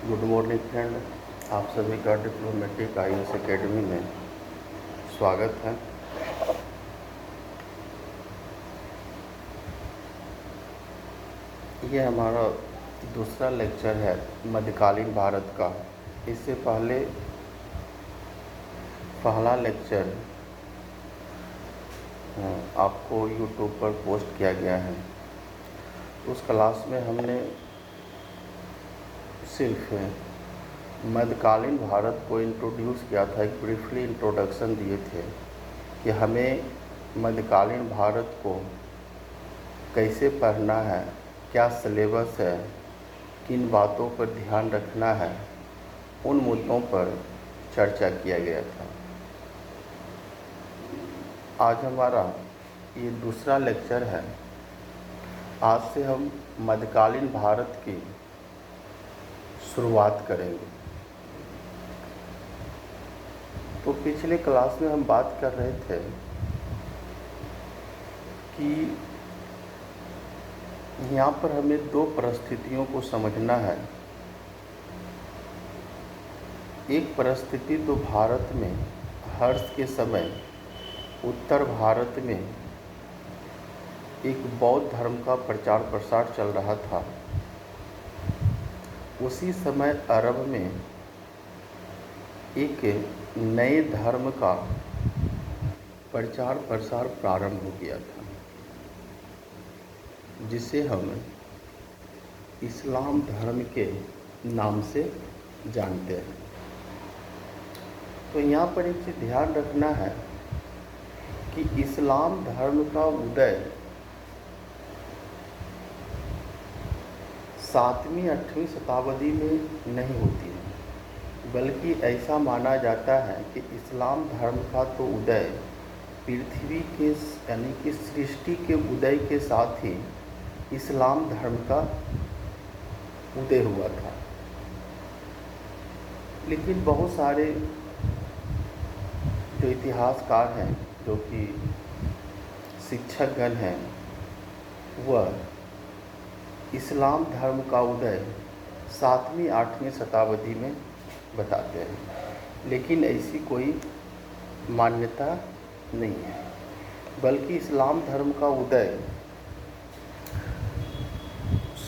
Good morning friend. आप सभी का डिप्लोमेटिक आईएएस एकेडमी में स्वागत है। ये हमारा दूसरा लेक्चर है मध्यकालीन भारत का। इससे पहले पहला लेक्चर आपको यूट्यूब पर पोस्ट किया गया है। उस क्लास में हमने सिर्फ मध्यकालीन भारत को इंट्रोड्यूस किया था, एक ब्रीफली इंट्रोडक्शन दिए थे कि हमें मध्यकालीन भारत को कैसे पढ़ना है, क्या सिलेबस है, किन बातों पर ध्यान रखना है, उन मुद्दों पर चर्चा किया गया था। आज हमारा ये दूसरा लेक्चर है। आज से हम मध्यकालीन भारत की शुरुआत करेंगे। तो पिछले क्लास में हम बात कर रहे थे कि यहाँ पर हमें दो परिस्थितियों को समझना है। एक परिस्थिति तो भारत में हर्ष के समय उत्तर भारत में एक बौद्ध धर्म का प्रचार प्रसार चल रहा था। उसी समय अरब में एक नए धर्म का प्रचार प्रसार प्रारंभ हो गया था, जिसे हम इस्लाम धर्म के नाम से जानते हैं। तो यहाँ पर एक चीज़ ध्यान रखना है कि इस्लाम धर्म का उदय 7वीं 8वीं शताब्दी में नहीं होती है, बल्कि ऐसा माना जाता है कि इस्लाम धर्म का तो उदय पृथ्वी के यानी कि सृष्टि के उदय के साथ ही इस्लाम धर्म का उदय हुआ था। लेकिन बहुत सारे जो इतिहासकार हैं, जो कि शिक्षकगण हैं, वह इस्लाम धर्म का उदय 7वीं 8वीं शताब्दी में बताते हैं। लेकिन ऐसी कोई मान्यता नहीं है, बल्कि इस्लाम धर्म का उदय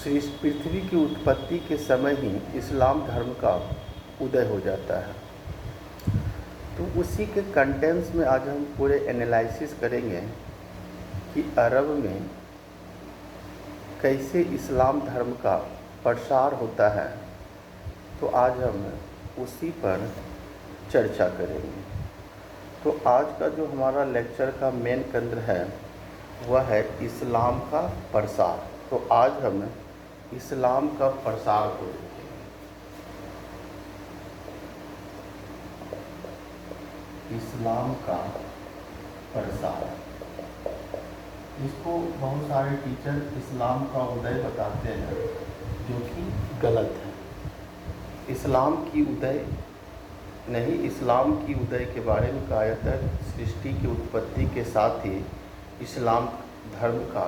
पृथ्वी की उत्पत्ति के समय ही इस्लाम धर्म का उदय हो जाता है। तो उसी के कंटेंट्स में आज हम पूरे एनालिसिस करेंगे कि अरब में कैसे इस्लाम धर्म का प्रसार होता है। तो आज हम उसी पर चर्चा करेंगे। तो आज का जो हमारा लेक्चर का मेन केंद्र है वह है इस्लाम का प्रसार। तो आज हम इस्लाम का प्रसार को देखेंगे। इस्लाम का प्रसार, इसको बहुत सारे टीचर इस्लाम का उदय बताते हैं, जो कि गलत है। इस्लाम की उदय नहीं, इस्लाम की उदय के बारे में कहा जाता है सृष्टि की उत्पत्ति के साथ ही इस्लाम धर्म का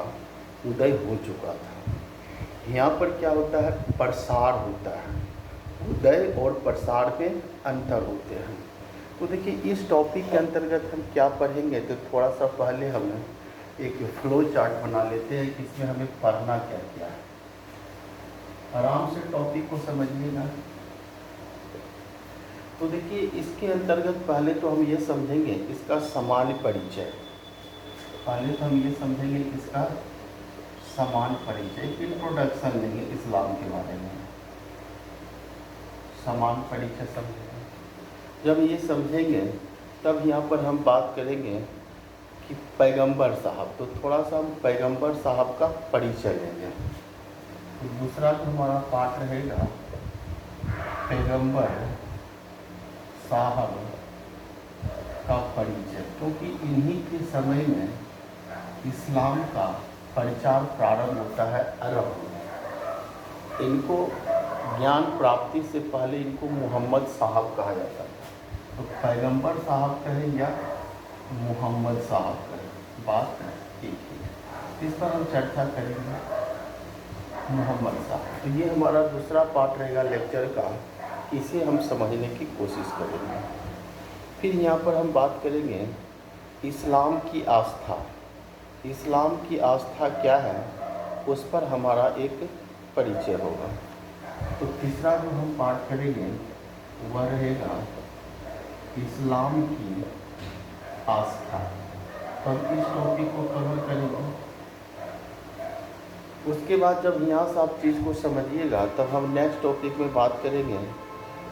उदय हो चुका था। यहाँ पर क्या होता है, प्रसार होता है। उदय और प्रसार में अंतर होते हैं। तो देखिए, इस टॉपिक के अंतर्गत हम क्या पढ़ेंगे, तो थोड़ा सा पहले हम एक फ्लो चार्ट बना लेते हैं कि इसमें हमें पढ़ना क्या क्या है। आराम से टॉपिक को समझिएगा। तो देखिए, इसके अंतर्गत पहले तो हम ये समझेंगे इसका सामान्य परिचय। पहले तो हम ये समझेंगे इसका सामान्य परिचय, इंट्रोडक्शन लेंगे इस्लाम के बारे में। सामान्य परिचय समझेंगे। जब ये समझेंगे तब यहाँ पर हम बात करेंगे कि पैगंबर साहब, तो थोड़ा सा हम पैगंबर साहब का परिचय लेंगे। दूसरा जो हमारा पाठ रहेगा पैगंबर साहब का परिचय, क्योंकि इन्हीं के समय में इस्लाम का प्रचार प्रारंभ होता है अरब में। इनको ज्ञान प्राप्ति से पहले इनको मोहम्मद साहब कहा जाता था। तो पैगंबर साहब कहें या मोहम्मद साहब कहें, बात ठीक है। इस पर हम चर्चा करेंगे। मोहम्मद साहब। तो ये हमारा दूसरा पार्ट रहेगा लेक्चर का, इसे हम समझने की कोशिश करेंगे। फिर यहाँ पर हम बात करेंगे इस्लाम की आस्था। इस्लाम की आस्था क्या है, उस पर हमारा एक परिचय होगा। तो तीसरा जो हम पाठ करेंगे वह रहेगा इस्लाम की आस्था। तो हम इस टॉपिक को कवर करेंगे। उसके बाद जब यहाँ से आप चीज़ को समझिएगा तब हम नेक्स्ट टॉपिक में बात करेंगे।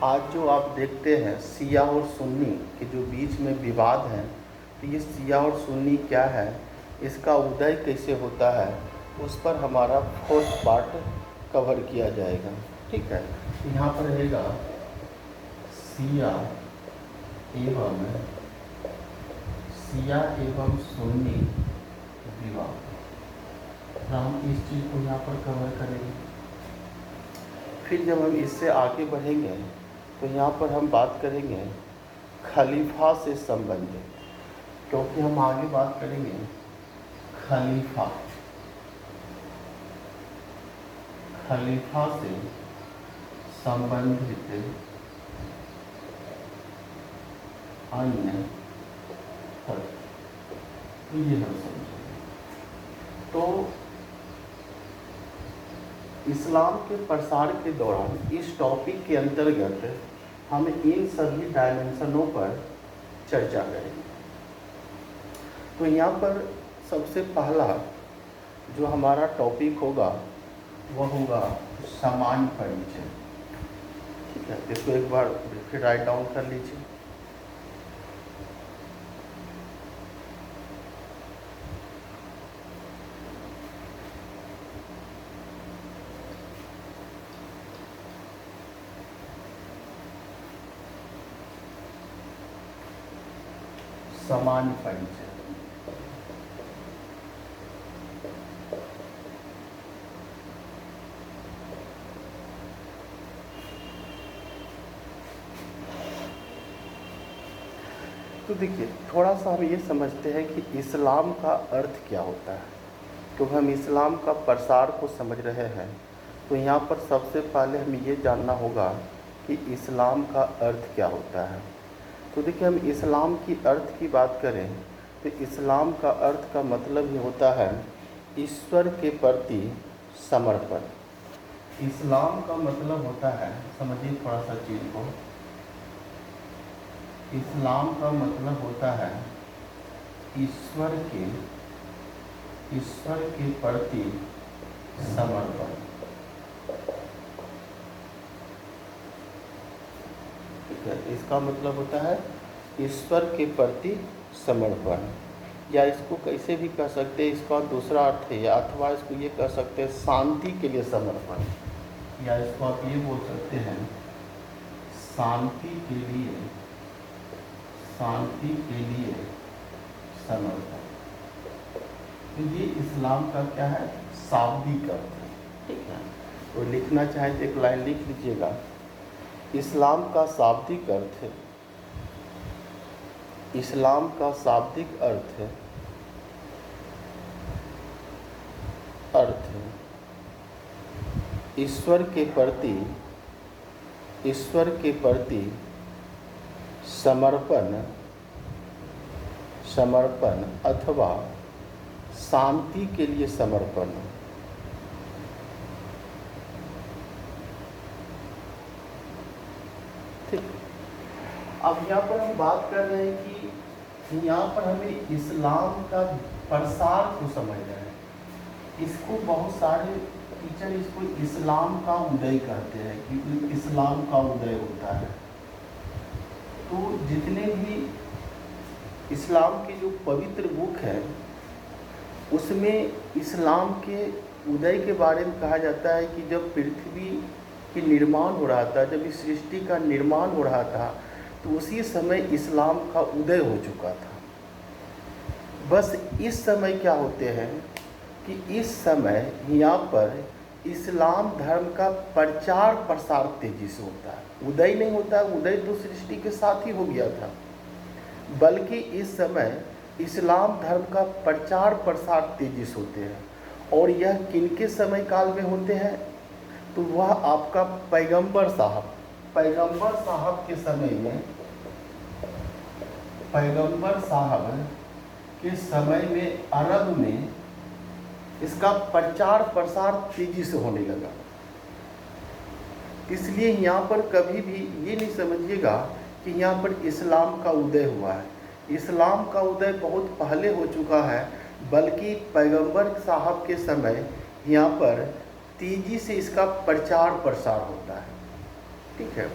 आज जो आप देखते हैं शिया और सुन्नी के जो बीच में विवाद है, तो ये शिया और सुन्नी क्या है, इसका उदय कैसे होता है, उस पर हमारा फोर्थ पार्ट कवर किया जाएगा। ठीक है, यहाँ पर रहेगा शिया एवं सुन्नी विवाद। हम इस चीज़ को यहाँ पर कवर करेंगे। फिर जब हम इससे आगे बढ़ेंगे तो यहाँ पर हम बात करेंगे खलीफा से संबंधित, क्योंकि हम आगे बात करेंगे खलीफा से संबंधित अन्य तथ्य, तो ये हम समझेंगे। तो इस्लाम के प्रसार के दौरान इस टॉपिक के अंतर्गत हम इन सभी डायमेंशनों पर चर्चा करेंगे। तो यहाँ पर सबसे पहला जो हमारा टॉपिक होगा वह होगा सामान्य परिचय। ठीक है, इसको एक बार फिर राइट डाउन कर लीजिए। सामान्य परिचय। तो देखिए, थोड़ा सा हम ये समझते हैं कि इस्लाम का अर्थ क्या होता है। क्योंकि हम इस्लाम का प्रसार को समझ रहे हैं, तो यहाँ पर सबसे पहले हमें ये जानना होगा कि इस्लाम का अर्थ क्या होता है। तो देखिए, हम इस्लाम की अर्थ की बात करें तो इस्लाम का अर्थ का मतलब ही होता है ईश्वर के प्रति समर्पण। इस्लाम का मतलब होता है, समझिए थोड़ा सा चीज़ को, इस्लाम का मतलब होता है ईश्वर के प्रति समर्पण। ठीक है, इसका मतलब होता है ईश्वर के प्रति समर्पण, या इसको कैसे भी कह सकते हैं, इसका दूसरा अर्थ है, या अथवा इसको ये कह सकते हैं शांति के लिए समर्पण, या इसको आप ये बोल सकते हैं शांति के लिए समर्पण। तो ये इस्लाम का क्या है, शाब्दिक अर्थ है। ठीक है, तो लिखना चाहे तो एक लाइन लिख लीजिएगा। इस्लाम का शाब्दिक अर्थ है, इस्लाम का शाब्दिक अर्थ है ईश्वर के प्रति समर्पण अथवा शांति के लिए समर्पण। ठीक, अब यहाँ पर हम बात कर रहे हैं कि यहाँ पर हमें इस्लाम का प्रसार को समझ रहे हैं। इसको बहुत सारे टीचर इसको इस्लाम का उदय कहते हैं कि इस्लाम का उदय होता है। तो जितने भी इस्लाम के जो पवित्र बुक है उसमें इस्लाम के उदय के बारे में कहा जाता है कि जब पृथ्वी की निर्माण हो रहा था, जब इस सृष्टि का निर्माण हो रहा था, तो उसी समय इस्लाम का उदय हो चुका था। बस इस समय क्या होते हैं कि इस समय यहाँ पर इस्लाम धर्म का प्रचार प्रसार तेजी से होता है। उदय नहीं होता, उदय तो सृष्टि के साथ ही हो गया था, बल्कि इस समय इस्लाम धर्म का प्रचार प्रसार तेजी से होते हैं। और यह किनके समय काल में होते हैं? तो वह आपका पैगंबर साहब के समय में, पैगंबर साहब के समय में अरब में इसका प्रचार प्रसार तेजी से होने लगा। इसलिए यहाँ पर कभी भी ये नहीं समझिएगा कि यहाँ पर इस्लाम का उदय हुआ है। इस्लाम का उदय बहुत पहले हो चुका है, बल्कि पैगंबर साहब के समय यहाँ पर तेजी से इसका प्रचार प्रसार होता है। ठीक है,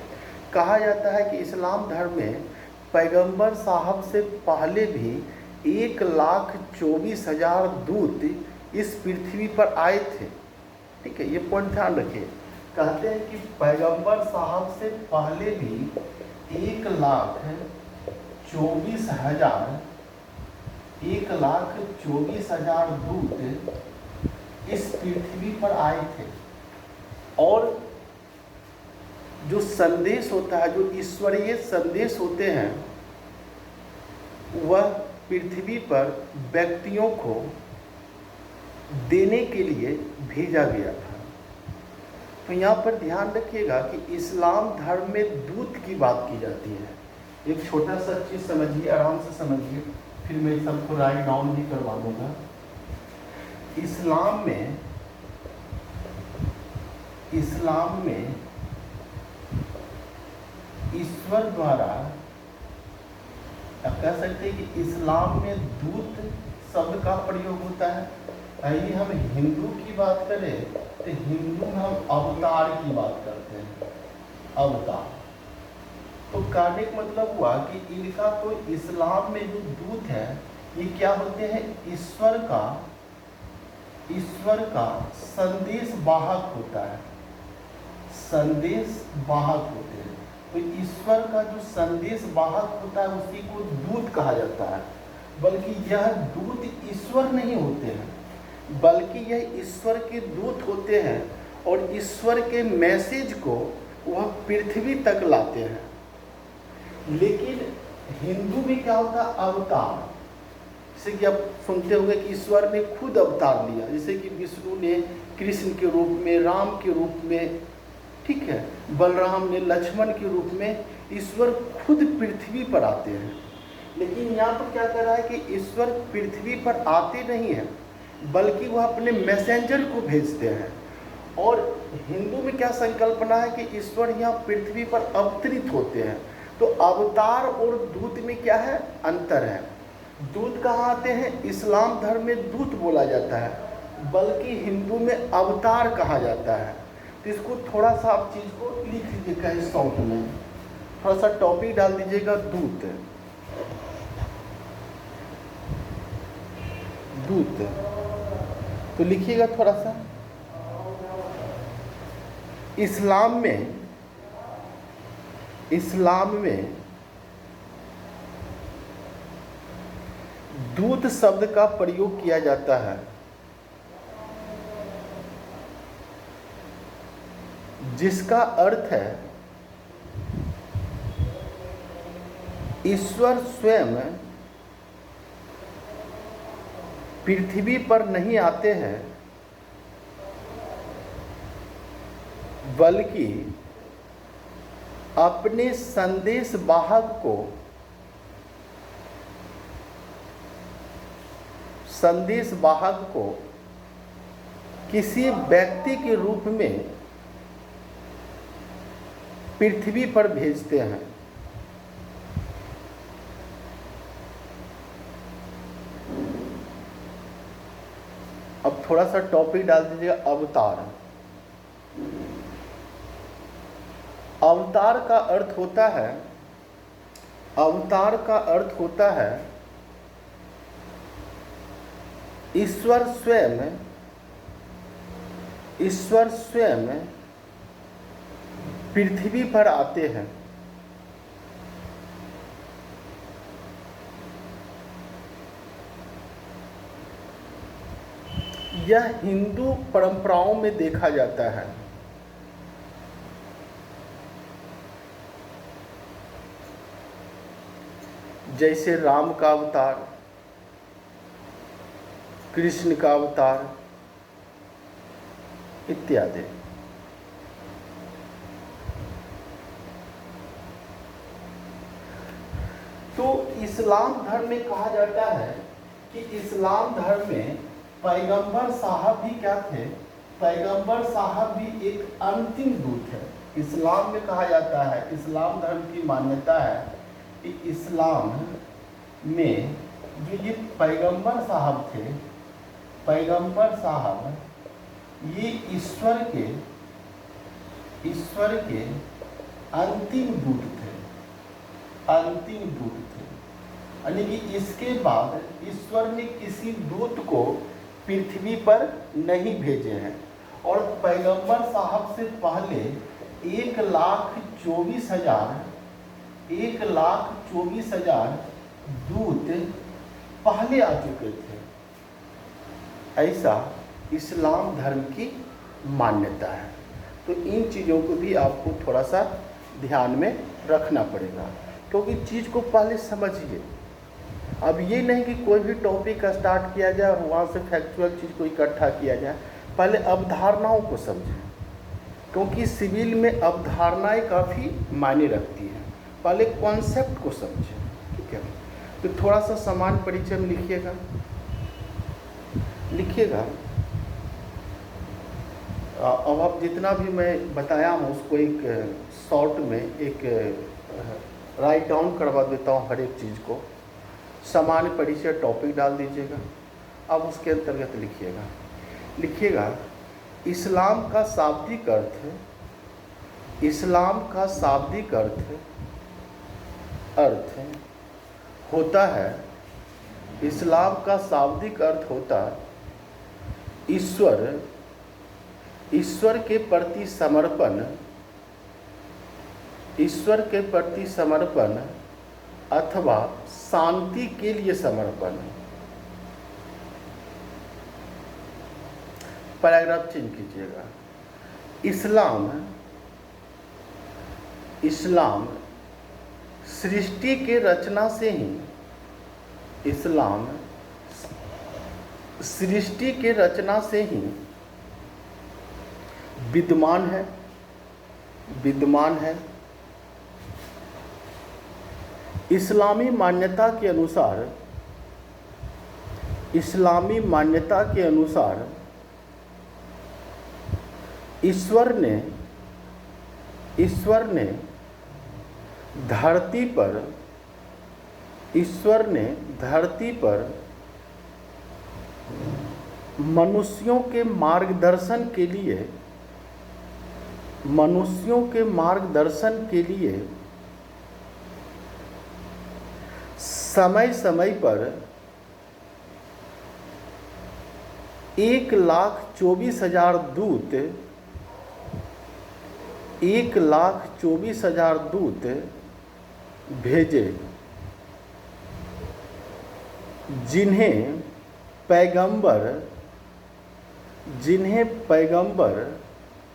कहा जाता है कि इस्लाम धर्म में पैगंबर साहब से पहले भी 1,24,000 दूत इस पृथ्वी पर आए थे। ठीक है, ये पॉइंट ध्यान रखिए। कहते हैं कि पैगंबर साहब से पहले भी 1,24,000 दूत इस पृथ्वी पर आए थे। और जो संदेश होता है, जो ईश्वरीय संदेश होते हैं, वह पृथ्वी पर व्यक्तियों को देने के लिए भेजा गया था। तो यहाँ पर ध्यान रखिएगा कि इस्लाम धर्म में दूत की बात की जाती है। एक छोटा सा चीज़ समझिए, आराम से समझिए, फिर मैं सबको राइट डाउन भी करवा दूंगा। इस्लाम में ईश्वर द्वारा, आप कह सकते हैं कि इस्लाम में दूत शब्द का प्रयोग होता है। आइए हम हिंदू की बात करें तो हिंदू में हम अवतार की बात करते हैं, अवतार। तो कहने का मतलब हुआ कि इनका तो इस्लाम में जो दूत है, ये क्या होते हैं? ईश्वर का संदेश वाहक होता है, संदेश वाहक होते हैं। तो ईश्वर का जो संदेश वाहक होता है उसी को दूत कहा जाता है। बल्कि यह दूत ईश्वर नहीं होते हैं, बल्कि यह ईश्वर के दूत होते हैं और ईश्वर के मैसेज को वह पृथ्वी तक लाते हैं। लेकिन हिंदू में क्या होता है? अवतार। जैसे कि आप सुनते होंगे कि ईश्वर ने खुद अवतार लिया, जैसे कि विष्णु ने कृष्ण के रूप में, राम के रूप में, ठीक है, बलराम ने लक्ष्मण के रूप में ईश्वर खुद पृथ्वी पर आते हैं। लेकिन यहाँ पर क्या कर रहा है कि ईश्वर पृथ्वी पर आते नहीं हैं, बल्कि वह अपने मैसेंजर को भेजते हैं। और हिंदू में क्या संकल्पना है कि ईश्वर यहाँ पृथ्वी पर अवतरित होते हैं। तो अवतार और दूत में क्या है? अंतर है। दूत कहाँ आते हैं? इस्लाम धर्म में दूत बोला जाता है, बल्कि हिंदू में अवतार कहा जाता है। तो इसको थोड़ा सा आप चीज़ को लिख लीजिएगा, इस शॉर्ट में थोड़ा सा टॉपिक डाल दीजिएगा, दूत। तो लिखिएगा थोड़ा सा। इस्लाम में दूत शब्द का प्रयोग किया जाता है, जिसका अर्थ है ईश्वर स्वयं पृथ्वी पर नहीं आते हैं, बल्कि अपने संदेश वाहक को किसी व्यक्ति के रूप में पृथ्वी पर भेजते हैं। अब थोड़ा सा टॉपिक डाल दीजिएगा, अवतार। अवतार का अर्थ होता है ईश्वर स्वयं पृथ्वी पर आते हैं। यह हिंदू परंपराओं में देखा जाता है। जैसे राम का अवतार, कृष्ण का अवतार, इत्यादि। तो इस्लाम धर्म में कहा जाता है कि इस्लाम धर्म में पैगंबर साहब भी क्या थे? पैगंबर साहब भी एक अंतिम दूत है। इस्लाम में कहा जाता है, इस्लाम धर्म की मान्यता है कि इस्लाम में जो ये पैगंबर साहब थे, पैगंबर साहब ये ईश्वर के अंतिम दूत थे, अंतिम दूत थे। यानी कि इसके बाद ईश्वर ने किसी दूत को पृथ्वी पर नहीं भेजे हैं। और पैगंबर साहब से पहले 1,24,000 दूत पहले आ चुके थे। ऐसा इस्लाम धर्म की मान्यता है। तो इन चीज़ों को भी आपको थोड़ा सा ध्यान में रखना पड़ेगा, क्योंकि चीज़ को पहले समझिए। अब ये नहीं कि कोई भी टॉपिक स्टार्ट किया जाए और वहाँ से फैक्चुअल चीज़ को इकट्ठा किया जाए। पहले अवधारणाओं को समझें, क्योंकि सिविल में अवधारणाएं काफ़ी मायने रखती हैं। पहले कॉन्सेप्ट को समझें, ठीक है। तो थोड़ा सा सामान्य परिचय में लिखिएगा। अब आप जितना भी मैं बताया हूँ उसको एक शॉर्ट में एक राइट डाउन करवा देता हूँ। हर एक चीज़ को सामान्य परिचय टॉपिक डाल दीजिएगा। अब उसके अंतर्गत लिखिएगा इस्लाम का शाब्दिक अर्थ होता है, इस्लाम का शाब्दिक अर्थ होता ईश्वर के प्रति समर्पण अथवा शांति के लिए समर्पण। पैराग्राफ चेंज कीजिएगा। इस्लाम सृष्टि के रचना से ही विद्यमान है। इस्लामी मान्यता के अनुसार ईश्वर ने धरती पर मनुष्यों के मार्गदर्शन के लिए समय समय पर 1,24,000 दूत भेजे, जिन्हें पैगंबर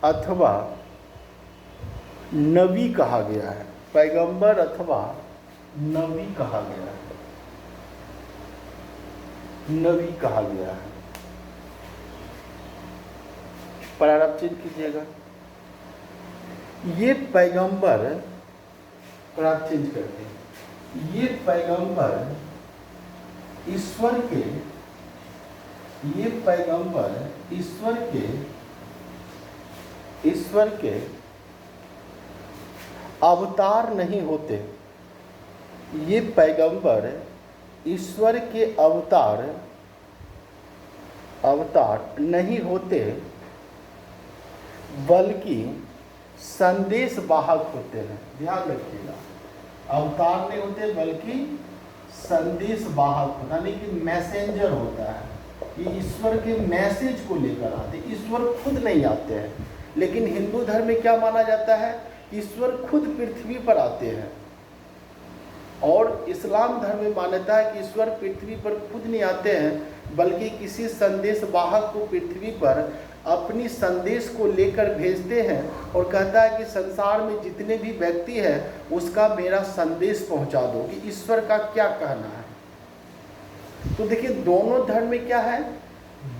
अथवा नबी कहा गया है। पैगंबर अथवा नबी कहा गया है। पैराग्राफ चेंज कीजिएगा। ये पैगंबर, पैराग्राफ चेंज करते हैं, ये पैगंबर ईश्वर के अवतार नहीं होते। ये पैगंबर ईश्वर के अवतार नहीं होते, बल्कि संदेश वाहक होते हैं। ध्यान रखिएगा, अवतार नहीं होते बल्कि संदेश वाहक होता है, यानी कि मैसेंजर होता है। ये ईश्वर के मैसेज को लेकर आते, ईश्वर खुद नहीं आते हैं। लेकिन हिंदू धर्म में क्या माना जाता है? ईश्वर खुद पृथ्वी पर आते हैं। और इस्लाम धर्म में मान्यता है कि ईश्वर पृथ्वी पर खुद नहीं आते हैं, बल्कि किसी संदेश वाहक को पृथ्वी पर अपनी संदेश को लेकर भेजते हैं और कहता है कि संसार में जितने भी व्यक्ति हैं उसका मेरा संदेश पहुंचा दो कि ईश्वर का क्या कहना है। तो देखिए, दोनों धर्म में क्या है?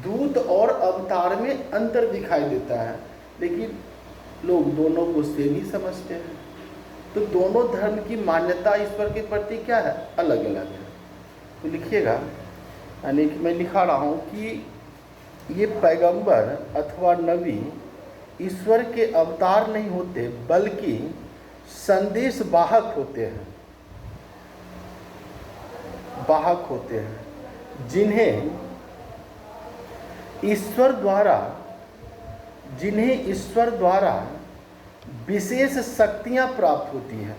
दूत और अवतार में अंतर दिखाई देता है, लेकिन लोग दोनों को सेम ही समझते हैं। तो दोनों धर्म की मान्यता ईश्वर के प्रति क्या है, अलग अलग है। तो लिखिएगा, यानी कि मैं लिखा रहा हूँ कि ये पैगंबर अथवा नबी ईश्वर के अवतार नहीं होते, बल्कि संदेश वाहक होते हैं, वाहक होते हैं, जिन्हें ईश्वर द्वारा विशेष शक्तियां प्राप्त होती हैं।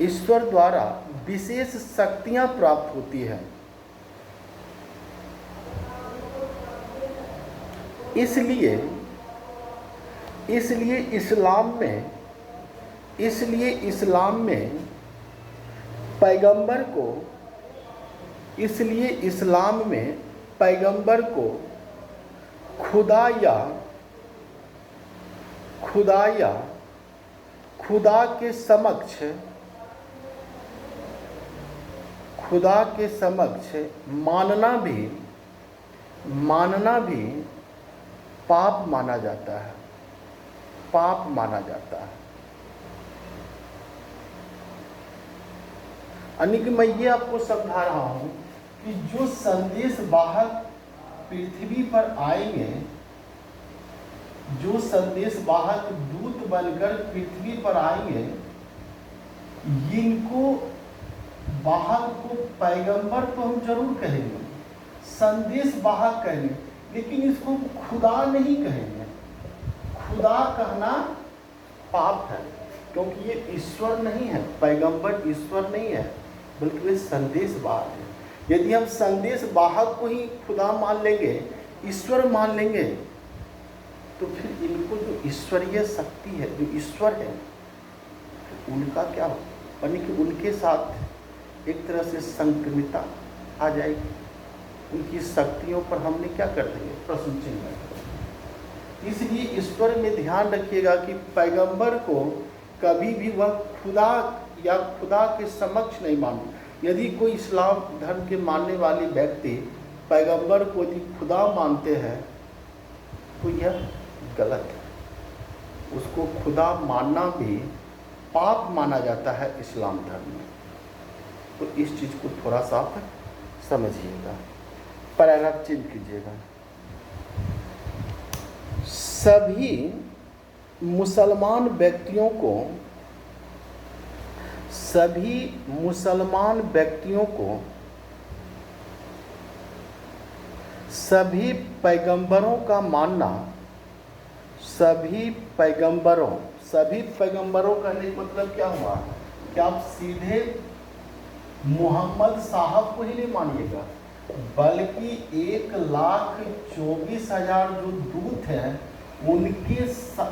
ईश्वर द्वारा विशेष शक्तियां प्राप्त होती हैं। इसलिए इस्लाम में पैगंबर को खुदा के समक्ष मानना भी पाप माना जाता है, पाप माना जाता है। यानी कि मैं ये आपको समझा रहा हूं कि जो संदेश वाहक पृथ्वी पर आएंगे, जो संदेश वाहक दूत बनकर पृथ्वी पर आएंगे, इनको वाहक को पैगंबर तो हम जरूर कहेंगे, संदेश वाहक कहेंगे, लेकिन इसको खुदा नहीं कहेंगे। खुदा कहना पाप है, क्योंकि ये ईश्वर नहीं है, पैगंबर ईश्वर नहीं है, बल्कि वे संदेश वाहक है। यदि हम संदेश वाहक को ही खुदा मान लेंगे, ईश्वर मान लेंगे, तो फिर इनको जो ईश्वरीय शक्ति है, जो ईश्वर है, उनका क्या हो, यानी कि उनके साथ एक तरह से संक्रमिता आ जाएगी। उनकी शक्तियों पर हमने क्या कर देंगे, प्रश्न चिन्ह। इसलिए ईश्वर में ध्यान रखिएगा कि पैगंबर को कभी भी वह खुदा या खुदा के समक्ष नहीं मानो। यदि कोई इस्लाम धर्म के मानने वाले व्यक्ति पैगंबर को यदि खुदा मानते हैं, तो यह गलत है। उसको खुदा मानना भी पाप माना जाता है इस्लाम धर्म में। तो इस चीज़ को थोड़ा सा आप समझिएगा, पैराग्राफ चिन्ह कीजिएगा। सभी मुसलमान व्यक्तियों को सभी पैगंबरों का मानना, सभी पैगंबरों कहने का मतलब क्या हुआ कि आप सीधे मोहम्मद साहब को ही नहीं मानिएगा, बल्कि 1,24,000 जो दूत हैं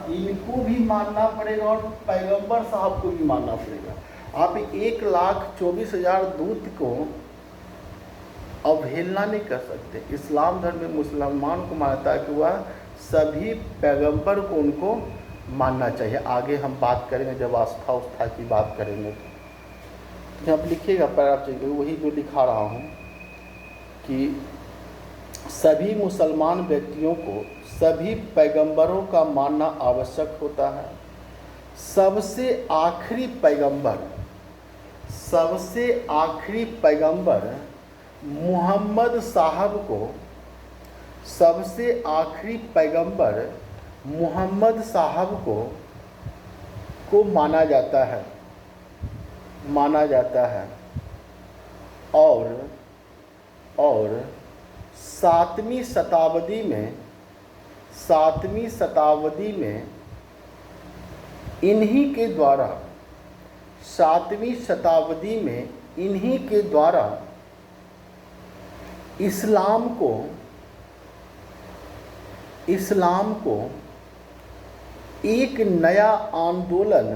इनको भी मानना पड़ेगा और पैगंबर साहब को भी मानना पड़ेगा। आप 1,24,000 दूत को अवहेलना नहीं कर सकते। इस्लाम धर्म में मुसलमान को मानता है कि वह सभी पैगंबर को उनको मानना चाहिए। आगे हम बात करेंगे जब आस्था की बात करेंगे। तो आप लिखिएगा पैराग्राफ चाहिए, वही जो लिखा रहा हूँ कि सभी मुसलमान व्यक्तियों को सभी पैगंबरों का मानना आवश्यक होता है। सबसे आखिरी पैगंबर मुहम्मद साहब को माना जाता है और 7वीं शताब्दी में इन्हीं के द्वारा इस्लाम को एक नया आंदोलन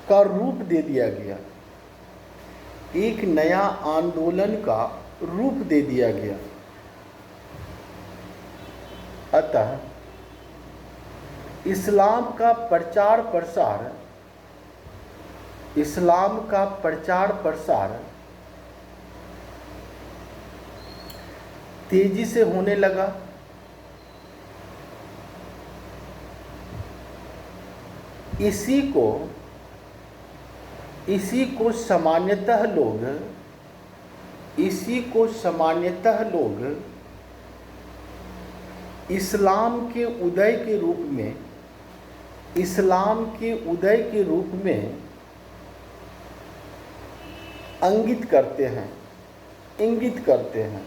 का रूप दे दिया गया। एक नया आंदोलन का रूप दे दिया गया। अतः इस्लाम का प्रचार प्रसार इस्लाम का प्रचार प्रसार तेजी से होने लगा। इसी को सामान्यतः लोग इस्लाम के उदय के रूप में इंगित करते हैं,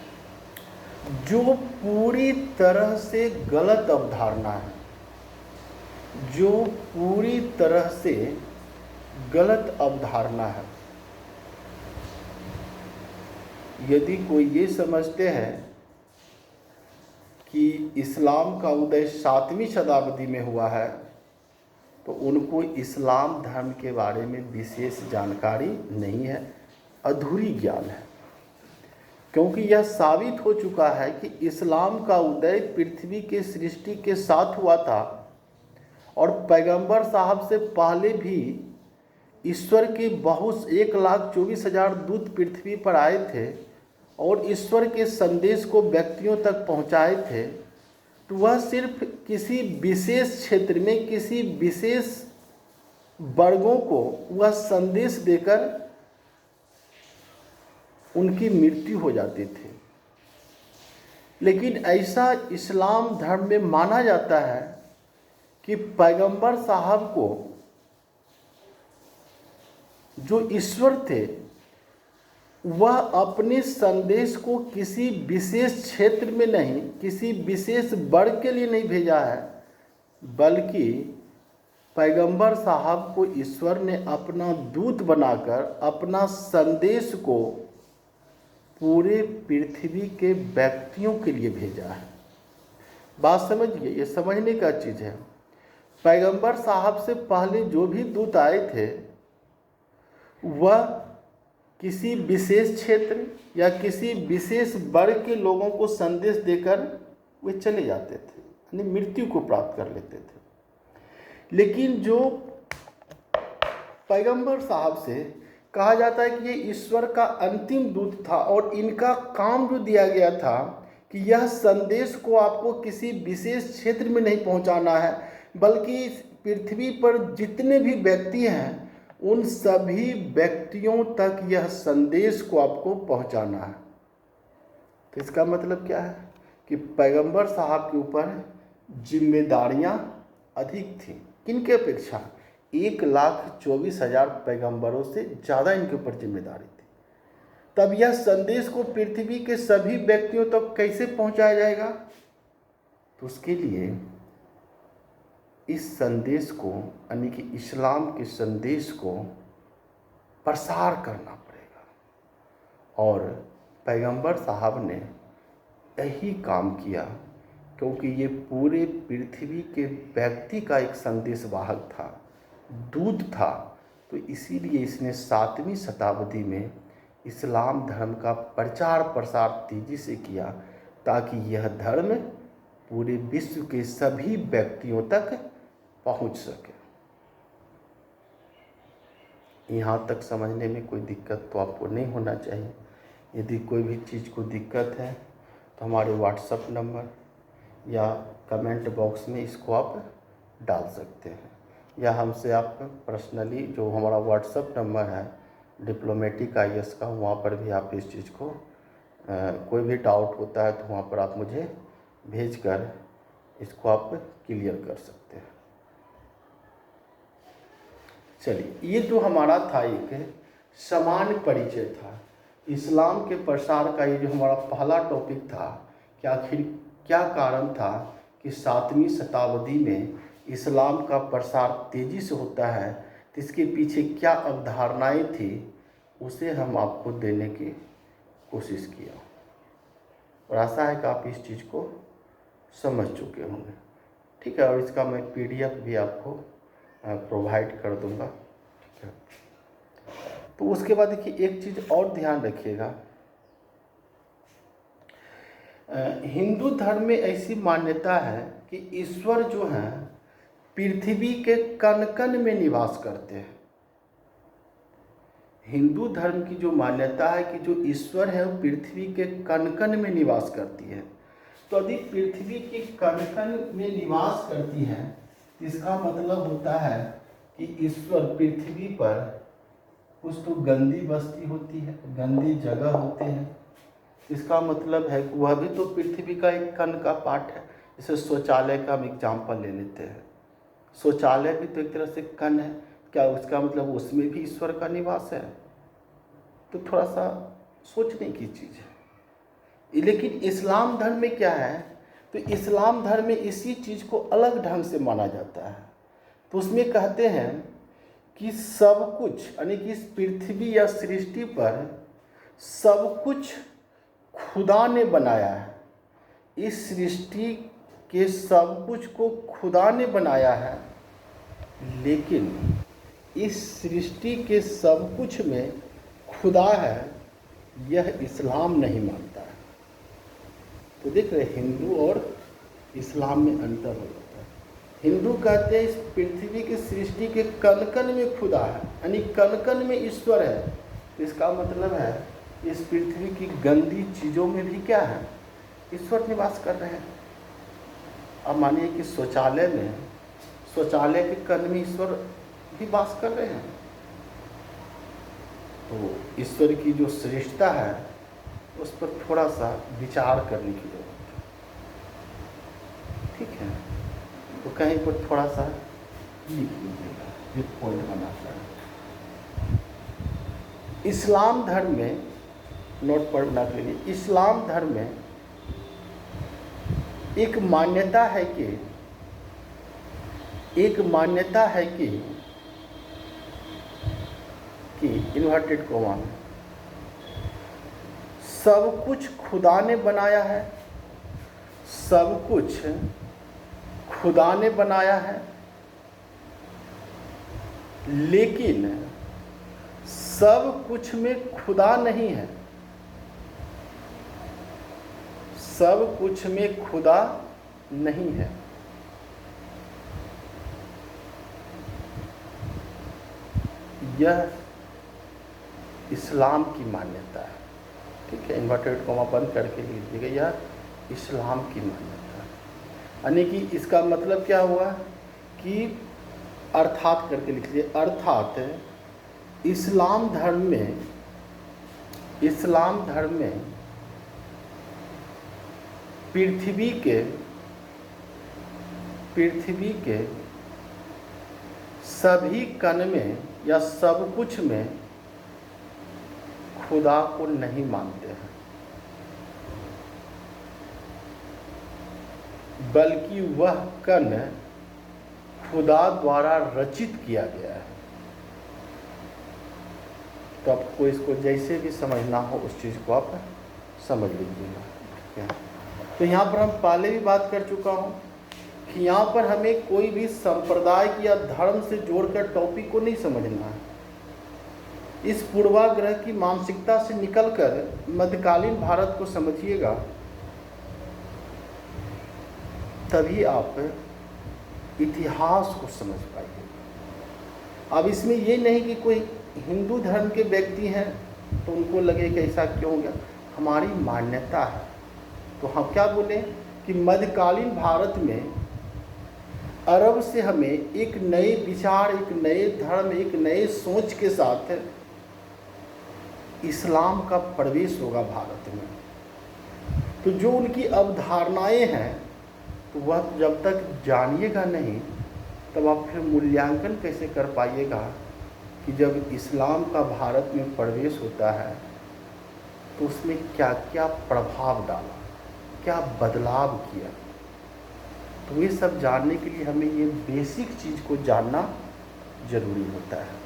जो पूरी तरह से गलत अवधारणा है। यदि कोई ये समझते हैं कि इस्लाम का उदय 7वीं शताब्दी में हुआ है, तो उनको इस्लाम धर्म के बारे में विशेष जानकारी नहीं है, अधूरी ज्ञान है। क्योंकि यह साबित हो चुका है कि इस्लाम का उदय पृथ्वी के सृष्टि के साथ हुआ था और पैगंबर साहब से पहले भी ईश्वर के बहुत 1,24,000 दूत पृथ्वी पर आए थे और ईश्वर के संदेश को व्यक्तियों तक पहुंचाए थे। तो वह सिर्फ किसी विशेष क्षेत्र में किसी विशेष वर्गों को वह संदेश देकर उनकी मृत्यु हो जाती थी। लेकिन ऐसा इस्लाम धर्म में माना जाता है कि पैगंबर साहब को जो ईश्वर थे वह अपने संदेश को किसी विशेष क्षेत्र में नहीं, किसी विशेष वर्ग के लिए नहीं भेजा है, बल्कि पैगंबर साहब को ईश्वर ने अपना दूत बनाकर अपना संदेश को पूरे पृथ्वी के व्यक्तियों के लिए भेजा है। बात समझिए, ये समझने का चीज़ है। पैगंबर साहब से पहले जो भी दूत आए थे वह किसी विशेष क्षेत्र या किसी विशेष वर्ग के लोगों को संदेश देकर वे चले जाते थे, यानी मृत्यु को प्राप्त कर लेते थे। लेकिन जो पैगंबर साहब से कहा जाता है कि ये ईश्वर का अंतिम दूत था और इनका काम जो दिया गया था कि यह संदेश को आपको किसी विशेष क्षेत्र में नहीं पहुंचाना है, बल्कि पृथ्वी पर जितने भी व्यक्ति हैं उन सभी व्यक्तियों तक यह संदेश को आपको पहुंचाना है। तो इसका मतलब क्या है कि पैगंबर साहब के ऊपर जिम्मेदारियां अधिक थीं। किनके अपेक्षा? 1,24,000 पैगंबरों से ज़्यादा इनके ऊपर जिम्मेदारी थी। तब यह संदेश को पृथ्वी के सभी व्यक्तियों तक कैसे पहुंचाया जाएगा? तो उसके लिए इस संदेश को, यानी कि इस्लाम के संदेश को प्रसार करना पड़ेगा। और पैगंबर साहब ने यही काम किया, क्योंकि ये पूरे पृथ्वी के व्यक्ति का एक संदेश वाहक था, दूत था। तो इसीलिए इसने 7वीं शताब्दी में इस्लाम धर्म का प्रचार प्रसार तेजी से किया, ताकि यह धर्म पूरे विश्व के सभी व्यक्तियों तक पहुंच सके। यहाँ तक समझने में कोई दिक्कत तो आपको नहीं होना चाहिए। यदि कोई भी चीज़ को दिक्कत है तो हमारे व्हाट्सएप नंबर या कमेंट बॉक्स में इसको आप डाल सकते हैं, या हमसे आप पर्सनली, जो हमारा व्हाट्सएप नंबर है डिप्लोमेटिक IAS का, वहाँ पर भी आप इस चीज़ को कोई भी डाउट होता है तो वहाँ पर आप मुझे भेजकर इसको आप क्लियर कर सकते हैं। चलिए, ये जो हमारा था एक सामान्य परिचय था इस्लाम के प्रसार का। ये जो हमारा पहला टॉपिक था कि आखिर क्या कारण था कि 7वीं शताब्दी में इस्लाम का प्रसार तेज़ी से होता है, तो इसके पीछे क्या अवधारणाएं थी, उसे हम आपको देने की कोशिश किया। और आशा है कि आप इस चीज़ को समझ चुके होंगे। ठीक है, और इसका मैं PDF भी आपको प्रोवाइड कर दूंगा। ठीक है, तो उसके बाद देखिए एक चीज़ और ध्यान रखिएगा। हिंदू धर्म में ऐसी मान्यता है कि ईश्वर जो हैं पृथ्वी के कण कण में निवास करते हैं। हिंदू धर्म की जो मान्यता है कि जो ईश्वर है वो पृथ्वी के कण कण में निवास करती है। तो यदि पृथ्वी के कण कण में निवास करती है तो इसका मतलब होता है कि ईश्वर पृथ्वी पर कुछ तो गंदी बस्ती होती है, गंदी जगह होते हैं। इसका मतलब है कि वह भी तो पृथ्वी का एक कण का पार्ट है। जैसे शौचालय का हम एग्जाम्पल ले लेते हैं, शौचालय भी तो एक तरह से कण है। क्या उसका मतलब उसमें भी ईश्वर का निवास है? तो थोड़ा सा सोचने की चीज़ है। लेकिन इस्लाम धर्म में क्या है, तो इस्लाम धर्म में इसी चीज़ को अलग ढंग से माना जाता है। तो उसमें कहते हैं कि सब कुछ, यानी कि इस पृथ्वी या सृष्टि पर सब कुछ खुदा ने बनाया है। इस सृष्टि के सब कुछ को खुदा ने बनाया है, लेकिन इस सृष्टि के सब कुछ में खुदा है, यह इस्लाम नहीं मानता है। तो देख रहे, हिंदू और इस्लाम में अंतर हो जाता है। हिंदू कहते हैं इस पृथ्वी की सृष्टि के कण कण में खुदा है, यानी कण कण में ईश्वर है। तो इसका मतलब है इस पृथ्वी की गंदी चीज़ों में भी क्या है, ईश्वर निवास कर रहे हैं। अब मानिए कि शौचालय में, शौचालय के कण में ईश्वर भी वास कर रहे हैं। तो ईश्वर की जो श्रेष्ठता है उस पर थोड़ा सा विचार करने की जरूरत है, ठीक है। तो कहीं पर थोड़ा सा लिख लीजिएगा, ये पॉइंट बनाता है। इस्लाम धर्म में, नोट पर बना के लिए, इस्लाम धर्म में एक मान्यता है कि इन्वर्टेड कोमा में सब कुछ खुदा ने बनाया है, सब कुछ खुदा ने बनाया है, लेकिन सब कुछ में खुदा नहीं है। सब कुछ में खुदा नहीं है। यह इस्लाम की मान्यता है, ठीक है। इन्वर्टेड कोमा बंद करके लीजिएगा, यह इस्लाम की मान्यता है। यानी कि इसका मतलब क्या हुआ कि अर्थात करके लिख लीजिए, अर्थात इस्लाम धर्म में पृथ्वी के सभी कण में या सब कुछ में खुदा को नहीं मानते हैं, बल्कि वह कण खुदा द्वारा रचित किया गया है। तो आपको इसको जैसे भी समझना हो उस चीज़ को आप समझ लीजिएगा। तो यहाँ पर हम पहले भी बात कर चुका हूँ कि यहाँ पर हमें कोई भी संप्रदाय या धर्म से जोड़कर टॉपिक को नहीं समझना है। इस पूर्वाग्रह की मानसिकता से निकलकर मध्यकालीन भारत को समझिएगा, तभी आप इतिहास को समझ पाइएगा। अब इसमें ये नहीं कि कोई हिंदू धर्म के व्यक्ति हैं तो उनको लगे कि ऐसा क्यों हो गया, हमारी मान्यता है। तो हम क्या बोले कि मध्यकालीन भारत में अरब से हमें एक नए विचार, एक नए धर्म, एक नए सोच के साथ इस्लाम का प्रवेश होगा भारत में। तो जो उनकी अवधारणाएं हैं तो वह जब तक जानिएगा नहीं तब आप फिर मूल्यांकन कैसे कर पाइएगा कि जब इस्लाम का भारत में प्रवेश होता है तो उसमें क्या क्या प्रभाव डाला, क्या बदलाव किया। तो ये सब जानने के लिए हमें ये बेसिक चीज़ को जानना जरूरी होता है।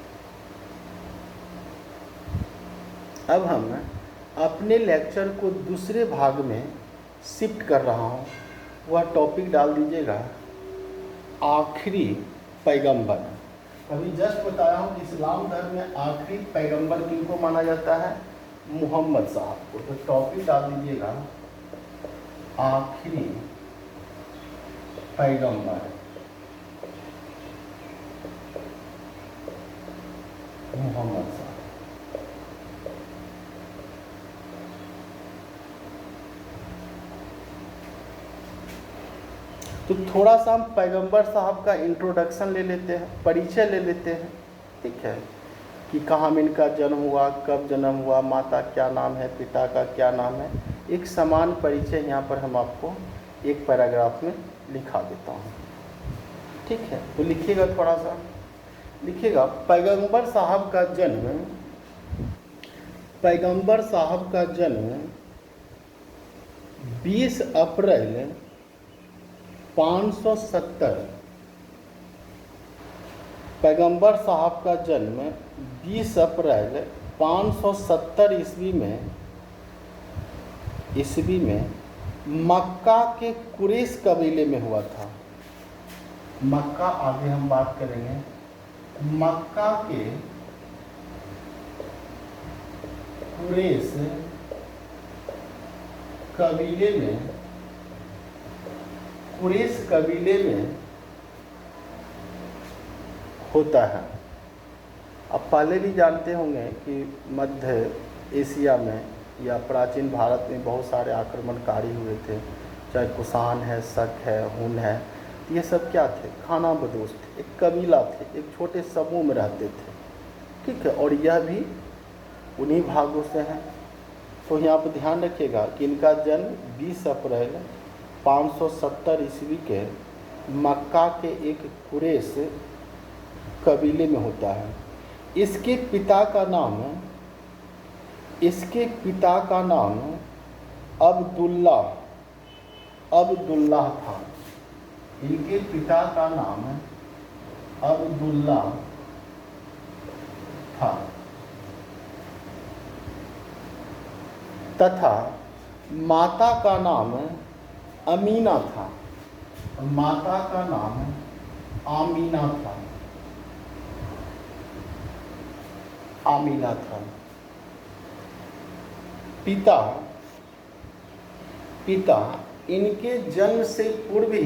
अब हम अपने लेक्चर को दूसरे भाग में शिफ्ट कर रहा हूँ। वह टॉपिक डाल दीजिएगा आखिरी पैगंबर। अभी जस्ट बताया हूँ इस्लाम धर्म में आखिरी पैगंबर किनको माना जाता है, मोहम्मद साहब को। तो टॉपिक डाल दीजिएगा आखिरी पैगंबर मोहम्मद साहब। तो थोड़ा सा हम पैगंबर साहब का इंट्रोडक्शन ले लेते हैं, परिचय ले लेते हैं, ठीक है, कि कहाँ में इनका जन्म हुआ, कब जन्म हुआ, माता क्या नाम है, पिता का क्या नाम है। एक समान परिचय यहाँ पर हम आपको एक पैराग्राफ में लिखा देता हूँ, ठीक है। तो लिखिएगा, थोड़ा सा लिखिएगा। पैगंबर साहब का जन्म, पैगंबर साहब का जन्म 20 अप्रैल 570, पैगंबर साहब का जन्म 20 अप्रैल 570 ईस्वी में मक्का के कुरैश कबीले में हुआ था। मक्का, आगे हम बात करेंगे, मक्का के कुरैश कबीले में, कुरैश कबीले में होता है। अब पहले भी जानते होंगे कि मध्य एशिया में या प्राचीन भारत में बहुत सारे आक्रमणकारी हुए थे, चाहे कुषाण है, शक है, हुन है, ये सब क्या थे? खाना बदोश थे, एक कबीला थे, एक छोटे समूह में रहते थे, ठीक है। और यह भी उन्हीं भागों से हैं। तो यहाँ पर ध्यान रखिएगा कि इनका जन्म 20 अप्रैल 570 ईस्वी के मक्का के एक कुरैश कबीले में होता है। इसके पिता का नाम अब्दुल्ला था। इनके पिता का नाम अब्दुल्ला था तथा माता का नाम अमीना था। माता का नाम आमीना था। पिता इनके जन्म से पूर्व ही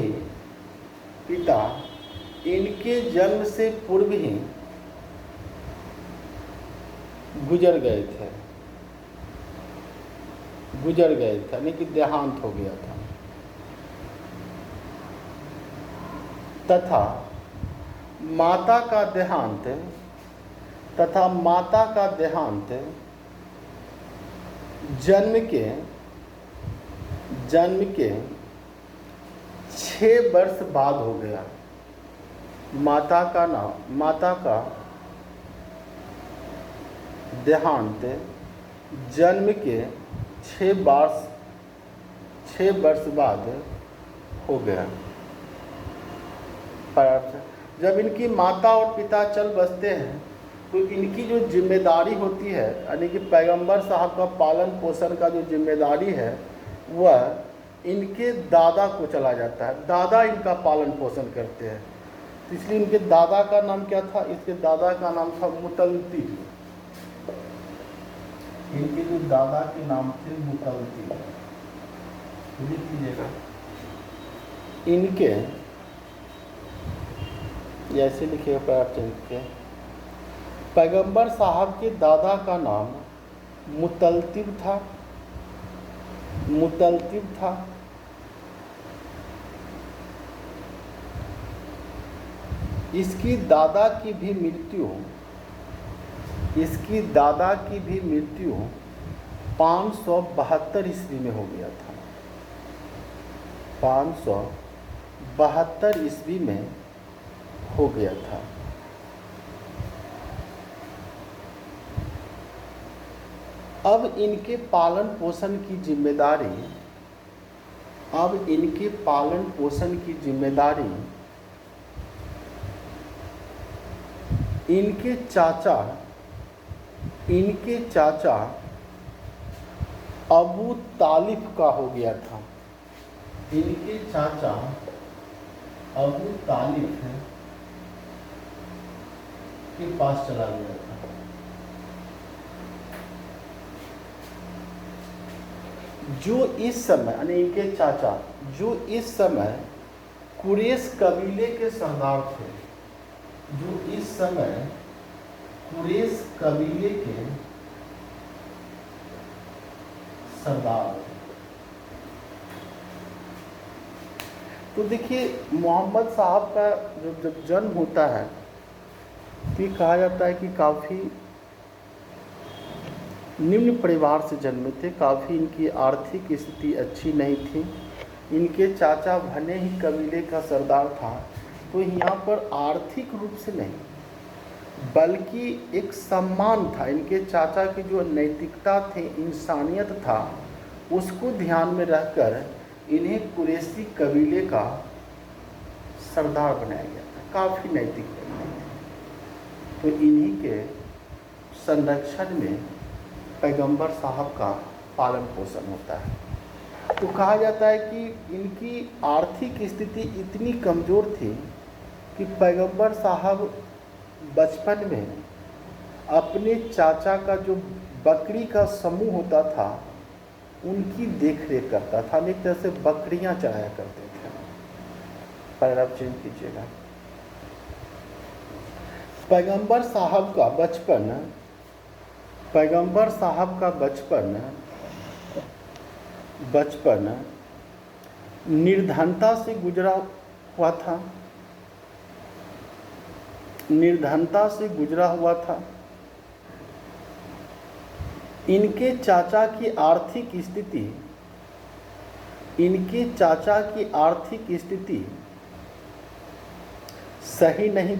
गुजर गए थे, यानी कि देहांत हो गया था। तथा माता का देहांत जन्म के 6 वर्ष बाद हो गया। माता का देहांत जन्म के 6 वर्ष बाद हो गया। जब इनकी माता और पिता चल बसते हैं तो इनकी जो जिम्मेदारी होती है, यानी कि पैगंबर साहब का पालन पोषण का जो जिम्मेदारी है वह इनके दादा को चला जाता है। दादा इनका पालन पोषण करते हैं। तो इसलिए इनके दादा का नाम क्या था? इसके दादा का नाम था मुतलतिब। इनके जो दादा के नाम थे मुतलतिब, लिख लीजिएगा। इनके ऐसे लिखिएगा प्राचीन के, पैगंबर साहब के दादा का नाम मुतलतिब था। इसकी दादा की भी मृत्यु 572 ईस्वी में हो गया था। 572 ईस्वी में हो गया था। अब इनके पालन पोषण की जिम्मेदारी इनके चाचा अबू तालिब का हो गया था। इनके चाचा अबू तालिब के पास चला गया था। जो इस समय, यानी इनके चाचा जो इस समय कुरैश कबीले के सरदार थे, तो देखिए मोहम्मद साहब का जब जन्म होता है तो ये कहा जाता है कि काफ़ी निम्न परिवार से जन्मे थे, काफ़ी इनकी आर्थिक स्थिति अच्छी नहीं थी। इनके चाचा भले ही कबीले का सरदार था, तो यहाँ पर आर्थिक रूप से नहीं बल्कि एक सम्मान था। इनके चाचा की जो नैतिकता थी, इंसानियत था, उसको ध्यान में रखकर इन्हें कुरैशी कबीले का सरदार बनाया गया था। काफ़ी नैतिक थे, तो इन्हीं के संरक्षण में पैगंबर साहब का पालन पोषण होता है। तो कहा जाता है कि इनकी आर्थिक स्थिति इतनी कमज़ोर थी कि पैगंबर साहब बचपन में अपने चाचा का जो बकरी का समूह होता था उनकी देखरेख करता था। एक तरह से बकरियां चराया करते थे। पैराग्राफ चेंज कीजिएगा। पैगंबर साहब का बचपन निर्धनता से गुजरा हुआ था। इनके चाचा की आर्थिक स्थिति सही नहीं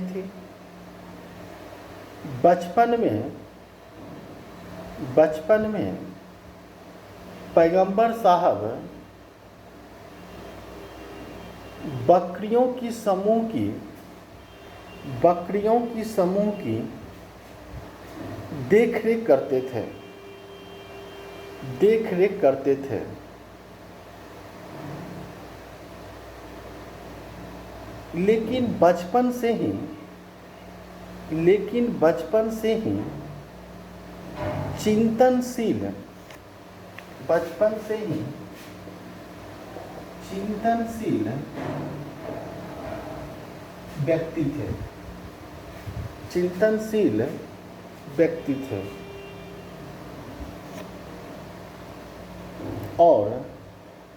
थी। बचपन में पैगंबर साहब बकरियों की समूह की देखरेख करते थे। लेकिन बचपन से ही चिंतनशील व्यक्ति थे और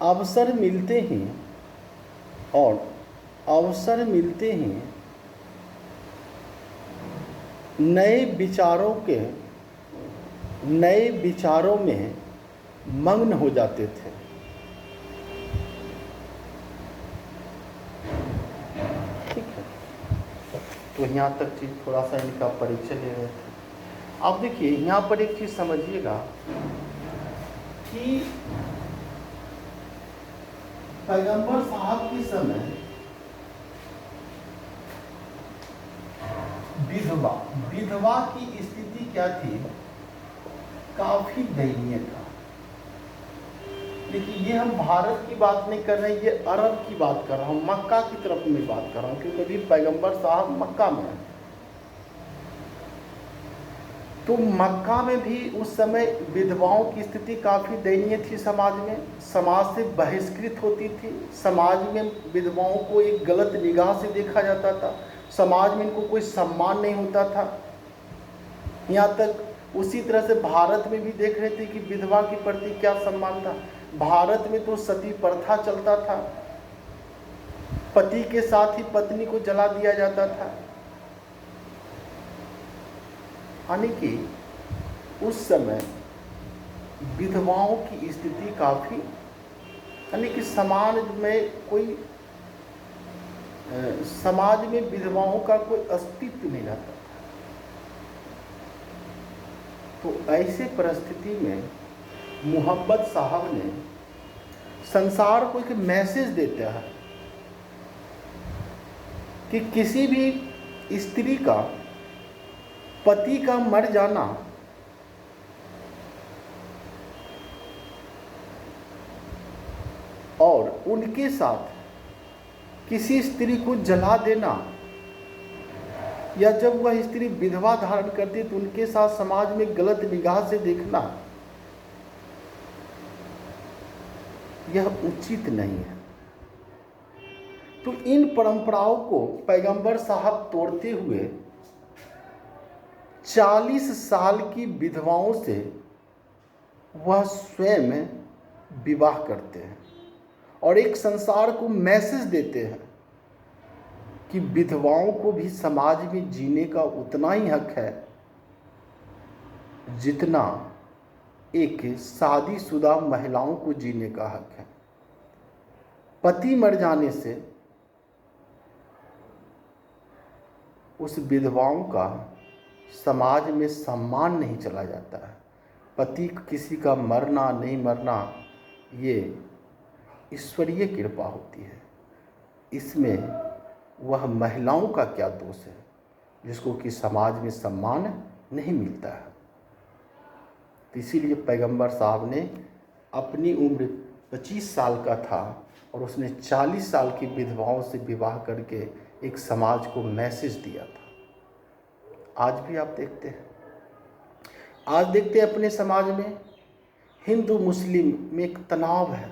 अवसर मिलते ही नए विचारों में मग्न हो जाते थे। ठीक है, तो यहाँ तक चीज़ थोड़ा सा इनका परिचय ले रहे थे। अब देखिए यहाँ पर एक चीज़ समझिएगा कि पैगंबर साहब के समय विधवा की स्थिति क्या थी? काफी दयनीय था। देखिए ये हम भारत की बात नहीं कर रहे हैं, ये अरब की बात कर रहा हूँ, मक्का की तरफ में बात कर रहा हूँ, क्योंकि अभी पैगंबर साहब मक्का में हैं। तो मक्का में भी उस समय विधवाओं की स्थिति काफ़ी दयनीय थी। समाज से बहिष्कृत होती थी। समाज में विधवाओं को एक गलत निगाह से देखा जाता था। समाज में इनको कोई सम्मान नहीं होता था। यहाँ तक उसी तरह से भारत में भी देख रहे थे कि विधवा के प्रति क्या सम्मान था। भारत में तो सती प्रथा चलता था, पति के साथ ही पत्नी को जला दिया जाता था। यानी कि उस समय विधवाओं की स्थिति काफ़ी, यानी कि समाज में विधवाओं का कोई अस्तित्व नहीं रहता था। तो ऐसे परिस्थिति में मोहम्मद साहब ने संसार को एक मैसेज देता है कि किसी भी स्त्री का पति का मर जाना और उनके साथ किसी स्त्री को जला देना, या जब वह स्त्री विधवा धारण करती तो उनके साथ समाज में गलत निगाह से देखना, यह उचित नहीं है। तो इन परंपराओं को पैगंबर साहब तोड़ते हुए 40 साल की विधवाओं से वह स्वयं विवाह करते हैं। और एक संसार को मैसेज देते हैं कि विधवाओं को भी समाज में जीने का उतना ही हक है जितना एक शादीशुदा महिलाओं को जीने का हक है। पति मर जाने से उस विधवाओं का समाज में सम्मान नहीं चला जाता है। पति किसी का मरना नहीं मरना ये ईश्वरीय कृपा होती है, इसमें वह महिलाओं का क्या दोष है जिसको कि समाज में सम्मान नहीं मिलता है। तो इसीलिए पैगंबर साहब ने अपनी उम्र 25 साल का था और उसने 40 साल की विधवाओं से विवाह करके एक समाज को मैसेज दिया था। आज भी आप देखते हैं, आज देखते हैं अपने समाज में हिंदू मुस्लिम में एक तनाव है।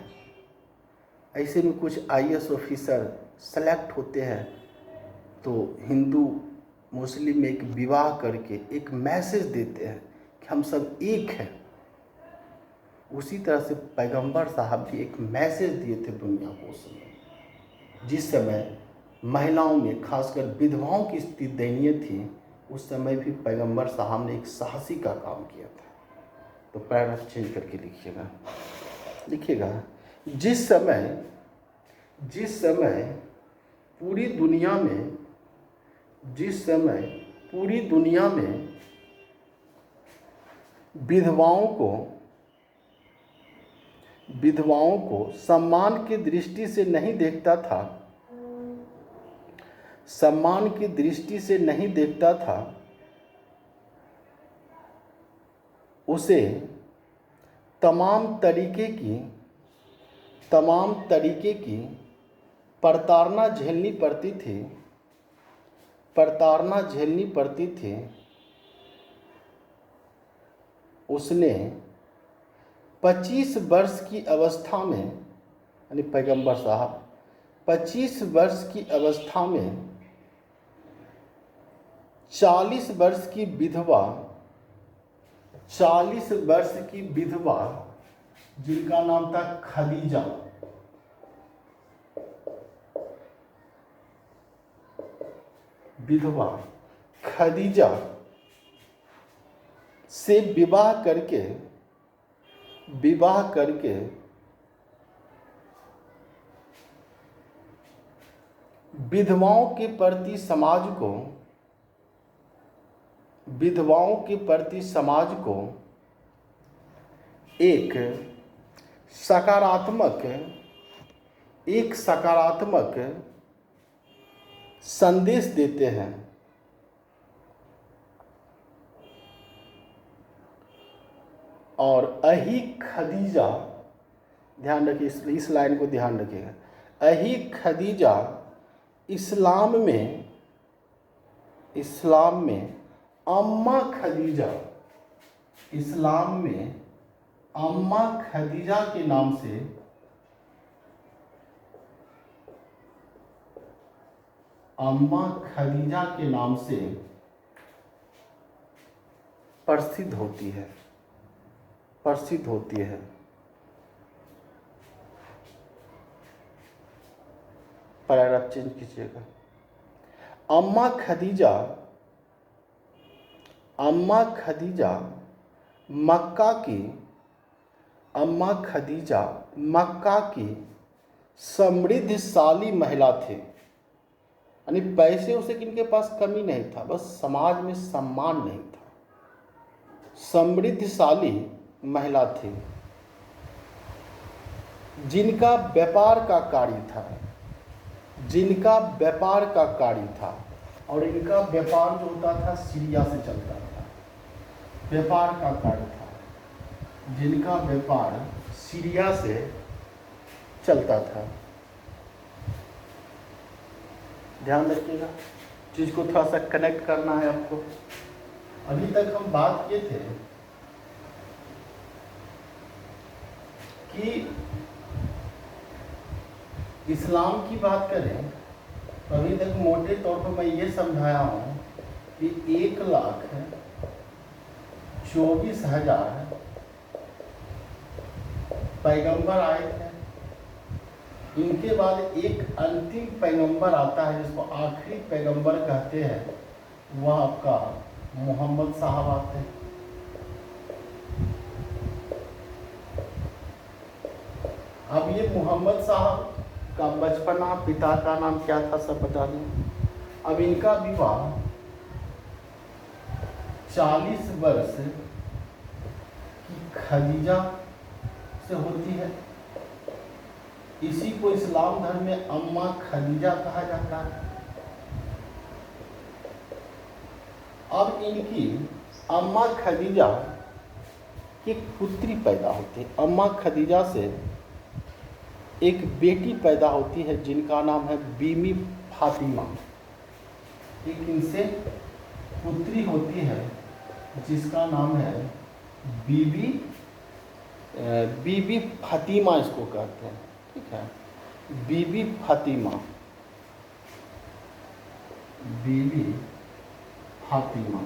ऐसे में कुछ आईएएस ऑफिसर सेलेक्ट होते हैं तो हिंदू मुस्लिम में एक विवाह करके एक मैसेज देते हैं कि हम सब एक हैं। उसी तरह से पैगंबर साहब भी एक मैसेज दिए थे दुनिया को उस समय, जिस समय महिलाओं में खासकर विधवाओं की स्थिति दयनीय थी। उस समय भी पैगंबर साहब ने एक साहसी का काम किया था। तो पैराग्राफ चेंज करके लिखिएगा, जिस समय पूरी दुनिया में विधवाओं को सम्मान की दृष्टि से नहीं देखता था, उसे तमाम तरीके की प्रताड़ना झेलनी पड़ती थी। उसने 25 वर्ष की अवस्था में, यानी पैगंबर साहब 25 वर्ष की अवस्था में 40 वर्ष की विधवा जिनका नाम था खदीजा से विवाह करके विधवाओं के प्रति समाज को एक सकारात्मक संदेश देते हैं। और अही खदीजा, ध्यान रखिए, इस लाइन को ध्यान रखिएगा, अही खदीजा इस्लाम में अम्मा खदीजा के नाम से प्रसिद्ध होती है। पैराग्राफ चेंज कीजिएगा। अम्मा खदीजा मक्का की समृद्धशाली महिला थे, यानी पैसे उसे किनके पास कमी नहीं था, बस समाज में सम्मान नहीं था। समृद्धशाली महिला थी जिनका व्यापार का कार्य था और इनका व्यापार जो होता था सीरिया से चलता था। व्यापार का कार्य था जिनका व्यापार सीरिया से चलता था। ध्यान रखिएगा, चीज को थोड़ा सा कनेक्ट करना है आपको। अभी तक हम बात किए थे कि इस्लाम की बात करें तो अभी तक मोटे तौर पर मैं ये समझाया हूँ कि 1,24,000 पैगंबर आए थे इनके बाद एक अंतिम पैगंबर आता है जिसको आखिरी पैगंबर कहते हैं, वह आपका मोहम्मद साहब आते हैं। अब ये मोहम्मद साहब का बचपना, पिता का नाम क्या था सब बता दें। अब इनका विवाह 40 वर्ष की खदीजा से होती है। इसी को इस्लाम धर्म में अम्मा खदीजा कहा जाता है। अब इनकी अम्मा खदीजा की एक पुत्री पैदा होती है। अम्मा खदीजा से एक बेटी पैदा होती है जिनका नाम है बीबी फातिमा। एक इनसे पुत्री होती है जिसका नाम है बीबी फातिमा, इसको कहते हैं, ठीक है, बीबी फातिमा, बीबी फातिमा,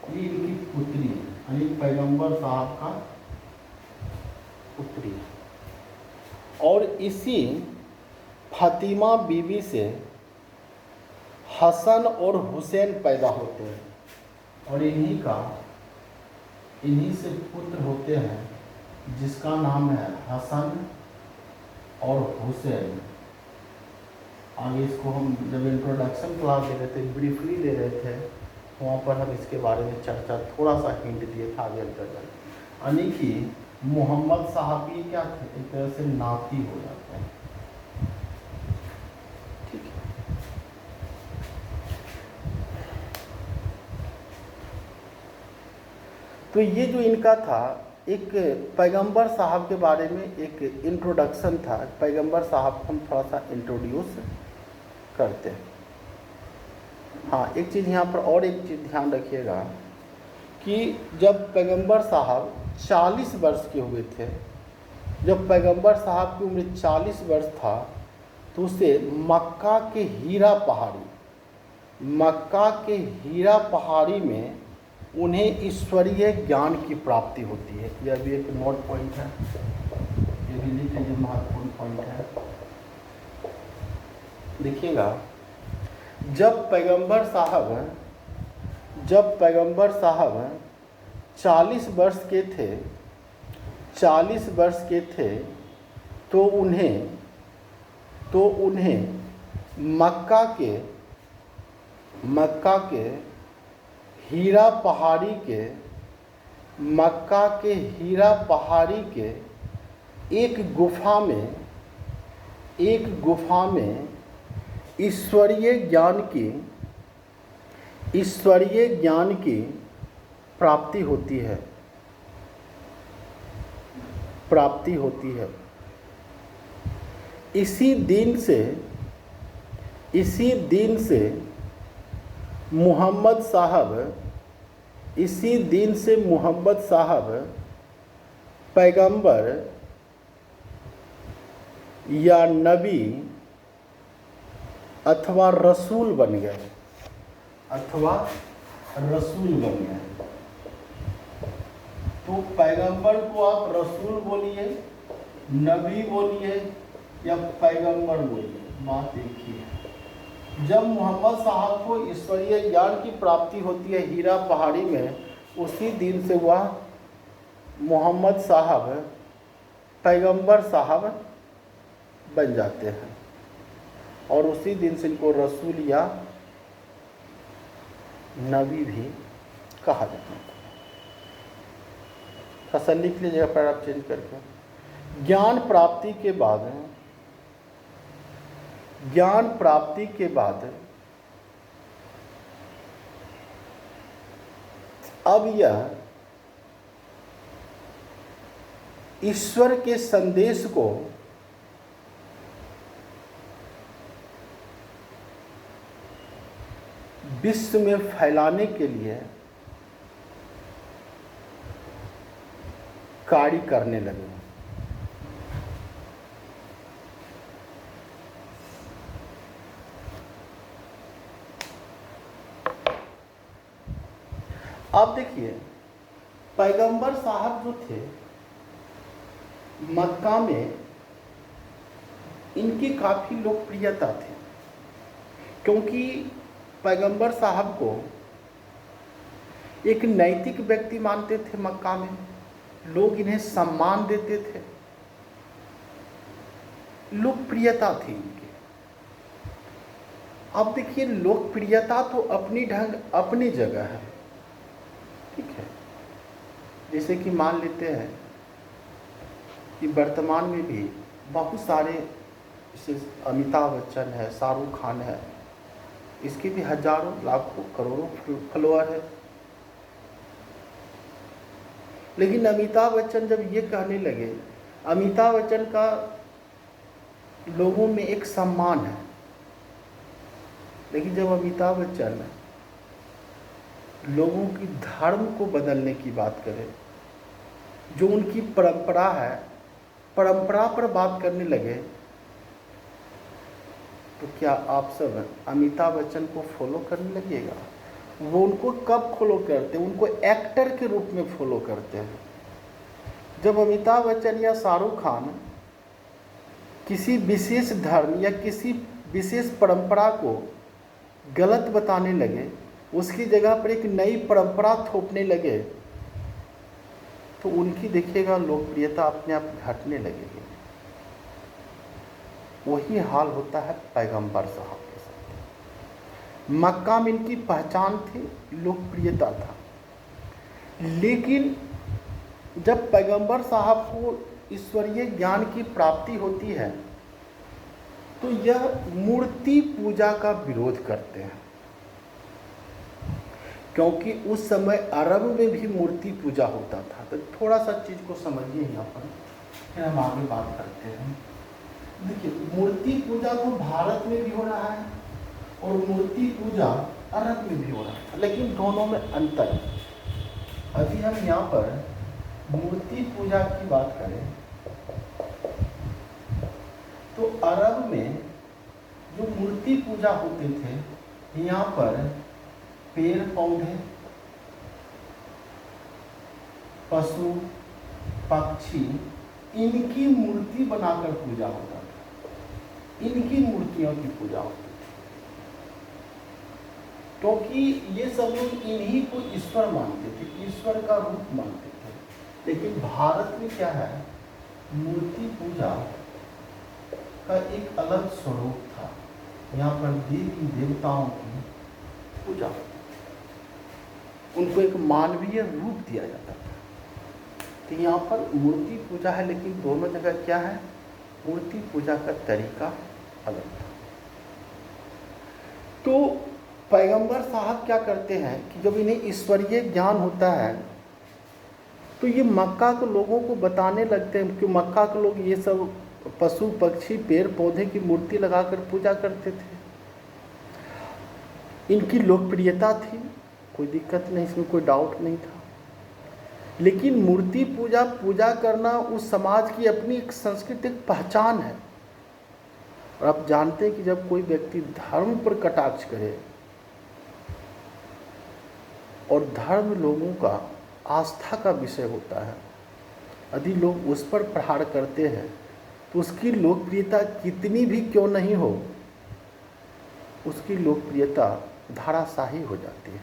ये इनकी पुत्री है, यानी पैगंबर साहब का पुत्री है। और इसी फातिमा बीबी से हसन और हुसैन पैदा होते हैं, और इन्हीं से पुत्र होते हैं जिसका नाम है हसन और हुसैन। आगे इसको हम जब इंट्रोडक्शन क्लास दे रहे थे, ब्रीफली दे रहे थे, वहाँ पर हम इसके बारे में चर्चा थोड़ा सा हिंट दिए था आगे अंतर्गत। यानी कि मोहम्मद साहब ये क्या थे, एक तरह से नाती हो जाते हैं, ठीक है। तो ये जो इनका था, एक पैगंबर साहब के बारे में एक इंट्रोडक्शन था। पैगंबर साहब को हम थोड़ा सा इंट्रोड्यूस करते हैं। हाँ, एक चीज़ यहाँ पर और एक चीज़ ध्यान रखिएगा कि जब पैगंबर साहब 40 वर्ष के हुए थे, जब पैगंबर साहब की उम्र 40 वर्ष था, तो उसे मक्का के हीरा पहाड़ी में उन्हें ईश्वरीय ज्ञान की प्राप्ति होती है। यह भी एक नोट पॉइंट है, ये भी लिख लीजिए, महत्वपूर्ण पॉइंट है। देखिएगा, जब पैगंबर साहब 40 वर्ष के थे तो उन्हें मक्का के हीरा पहाड़ी के एक गुफा में ईश्वरीय ज्ञान की प्राप्ति होती है। इसी दिन से मोहम्मद साहब पैगंबर या नबी अथवा रसूल बन गए। तो पैगंबर को आप रसूल बोलिए, नबी बोलिए या पैगंबर बोलिए, बात एक ही है। जब मोहम्मद साहब को ईश्वरीय ज्ञान की प्राप्ति होती है हीरा पहाड़ी में, उसी दिन से वह मोहम्मद साहब पैगंबर साहब बन जाते हैं, और उसी दिन से इनको रसूल या नबी भी कहा जाता है। फसल लिख लीजिएगा, पैराग्राफ चेंज करके। ज्ञान प्राप्ति के बाद अब यह ईश्वर के संदेश को विश्व में फैलाने के लिए कार्य करने लगे। आप देखिए, पैगंबर साहब जो थे मक्का में इनकी काफ़ी लोकप्रियता थी, क्योंकि पैगंबर साहब को एक नैतिक व्यक्ति मानते थे। मक्का में लोग इन्हें सम्मान देते थे, लोकप्रियता थी इनकी। अब देखिए, लोकप्रियता तो अपनी ढंग अपनी जगह है, ठीक है। जैसे कि मान लेते हैं कि वर्तमान में भी बहुत सारे, जैसे अमिताभ बच्चन है, शाहरुख खान है, इसके भी हजारों लाखों करोड़ों फॉलोअर है। लेकिन अमिताभ बच्चन जब ये कहने लगे, अमिताभ बच्चन का लोगों में एक सम्मान है, लेकिन जब अमिताभ बच्चन लोगों की धर्म को बदलने की बात करें, जो उनकी परंपरा है, परंपरा पर बात करने लगे, तो क्या आप सब अमिताभ बच्चन को फॉलो करने लगेगा? वो उनको कब फॉलो करते हैं? उनको एक्टर के रूप में फॉलो करते हैं। जब अमिताभ बच्चन या शाहरुख खान किसी विशेष धर्म या किसी विशेष परंपरा को गलत बताने लगे, उसकी जगह पर एक नई परंपरा थोपने लगे, तो उनकी देखिएगा लोकप्रियता अपने आप घटने लगेगी। वही हाल होता है पैगंबर साहब के साथ। मक्का में इनकी पहचान थी, लोकप्रियता था, लेकिन जब पैगंबर साहब को ईश्वरीय ज्ञान की प्राप्ति होती है, तो यह मूर्ति पूजा का विरोध करते हैं। क्योंकि उस समय अरब में भी मूर्ति पूजा होता था। तो थोड़ा सा चीज़ को समझिए यहाँ पर, फिर हम आगे बात करते हैं। देखिए, मूर्ति पूजा तो भारत में भी हो रहा है और मूर्ति पूजा अरब में भी हो रहा है, लेकिन दोनों में अंतर है। अभी हम यहाँ पर मूर्ति पूजा की बात करें तो अरब में जो मूर्ति पूजा होते थे, यहाँ पर पेड़ पौधे, पशु पक्षी, इनकी मूर्ति बनाकर पूजा होता था। इनकी मूर्तियों की पूजा होती थी, क्योंकि ये सब लोग इन्हीं को ईश्वर मानते थे, ईश्वर का रूप मानते थे। लेकिन भारत में क्या है, मूर्ति पूजा का एक अलग स्वरूप था। यहाँ पर देवी देवताओं की पूजा, उनको एक मानवीय रूप दिया जाता था। तो यहाँ पर मूर्ति पूजा है, लेकिन दोनों जगह क्या है, मूर्ति पूजा का तरीका अलग था। तो पैगंबर साहब क्या करते हैं कि जब इन्हें ईश्वरीय ज्ञान होता है, तो ये मक्का के लोगों को बताने लगते हैं कि मक्का के लोग ये सब पशु पक्षी पेड़ पौधे की मूर्ति लगाकर पूजा करते थे। इनकी लोकप्रियता थी, कोई दिक्कत नहीं, इसमें कोई डाउट नहीं था। लेकिन मूर्ति पूजा करना उस समाज की अपनी एक सांस्कृतिक पहचान है। और आप जानते हैं कि जब कोई व्यक्ति धर्म पर कटाक्ष करे और धर्म लोगों का आस्था का विषय होता है, यदि लोग उस पर प्रहार करते हैं, तो उसकी लोकप्रियता कितनी भी क्यों नहीं हो, उसकी लोकप्रियता धाराशाही हो जाती है।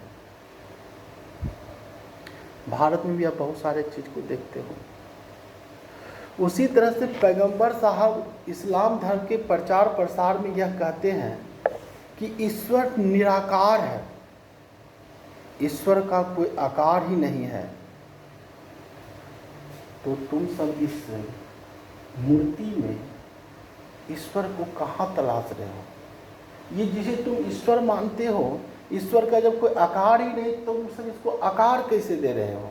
भारत में भी आप बहुत सारे चीज़ को देखते हो। उसी तरह से पैगंबर साहब इस्लाम धर्म के प्रचार प्रसार में यह कहते हैं कि ईश्वर निराकार है, ईश्वर का कोई आकार ही नहीं है। तो तुम सब इस मूर्ति में ईश्वर को कहाँ तलाश रहे हो? ये जिसे तुम ईश्वर मानते हो, ईश्वर का जब कोई आकार ही नहीं, तो तुम सब इसको आकार कैसे दे रहे हो?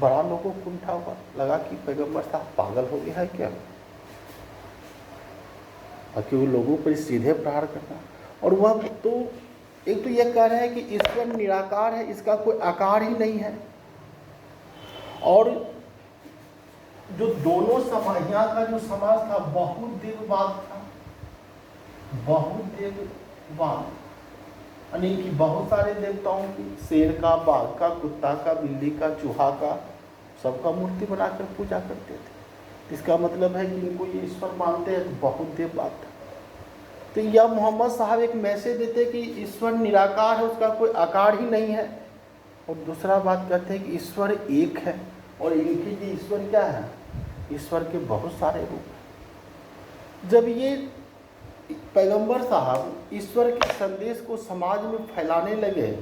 बड़ा लोगों को उठा हुआ लगा कि पैगंबर साहब पागल हो गया है क्या, और कि वो लोगों पर सीधे प्रहार करना। और वह तो एक तो यह कह रहे हैं कि ईश्वर निराकार है, इसका कोई आकार ही नहीं है। और जो दोनों समाज, यहाँ का जो समाज था, बहुत देववाद था, बहुत देववाद, यानी कि बहुत सारे देवताओं की, शेर का, बाघ का, कुत्ता का, बिल्ली का, चूहा का, सबका मूर्ति बनाकर पूजा करते थे। इसका मतलब है कि इनको ये ईश्वर मानते हैं, तो बहुत देर बात है। तो यह मोहम्मद साहब एक मैसेज देते कि ईश्वर निराकार है, उसका कोई आकार ही नहीं है। और दूसरा बात कहते हैं कि ईश्वर एक है, और इनके लिए ईश्वर क्या है, ईश्वर के बहुत सारे रूप हैं। जब ये पैगंबर साहब ईश्वर के संदेश को समाज में फैलाने लगे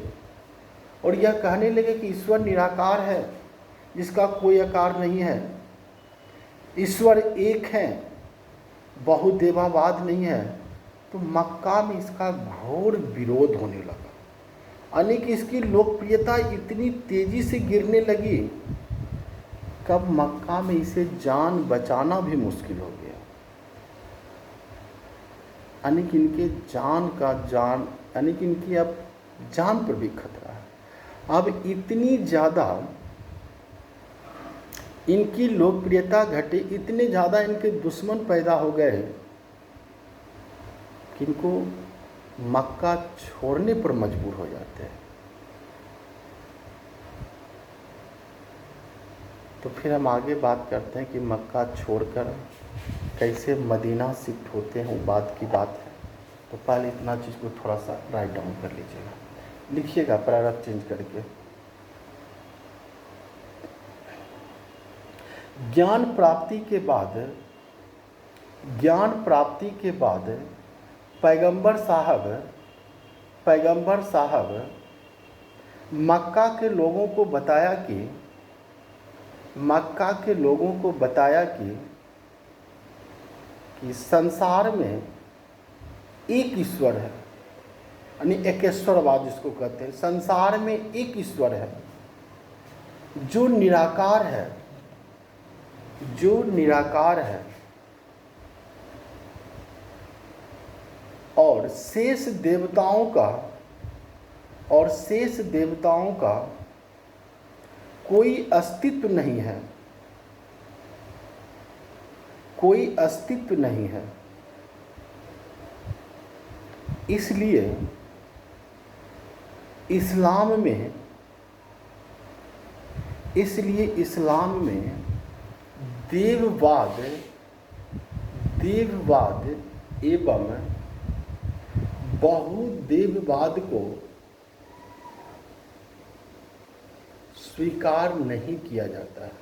और यह कहने लगे कि ईश्वर निराकार है, जिसका कोई आकार नहीं है, ईश्वर एक है, बहुदेवावाद नहीं है, तो मक्का में इसका घोर विरोध होने लगा। यानी कि इसकी लोकप्रियता इतनी तेजी से गिरने लगी, कब मक्का में इसे जान बचाना भी मुश्किल हो गया। यानी कि इनके यानी कि इनकी अब जान पर भी खतरा है। अब इतनी ज़्यादा इनकी लोकप्रियता घटी, इतने ज़्यादा इनके दुश्मन पैदा हो गए कि इनको मक्का छोड़ने पर मजबूर हो जाते हैं। तो फिर हम आगे बात करते हैं कि मक्का छोड़कर कैसे मदीना शिफ्ट होते हैं, वो बात की बात है। तो पहले इतना चीज़ को थोड़ा सा राइट डाउन कर लीजिएगा, लिखिएगा पैराग्राफ चेंज करके। ज्ञान प्राप्ति के बाद पैगंबर साहब मक्का के लोगों को बताया कि संसार में एक ईश्वर है, यानी एकेश्वरवाद जिसको कहते हैं। संसार में एक ईश्वर है जो निराकार है, और शेष देवताओं का कोई अस्तित्व नहीं है। इसलिए इस्लाम में देववाद एवं बहुदेववाद को स्वीकार नहीं किया जाता है।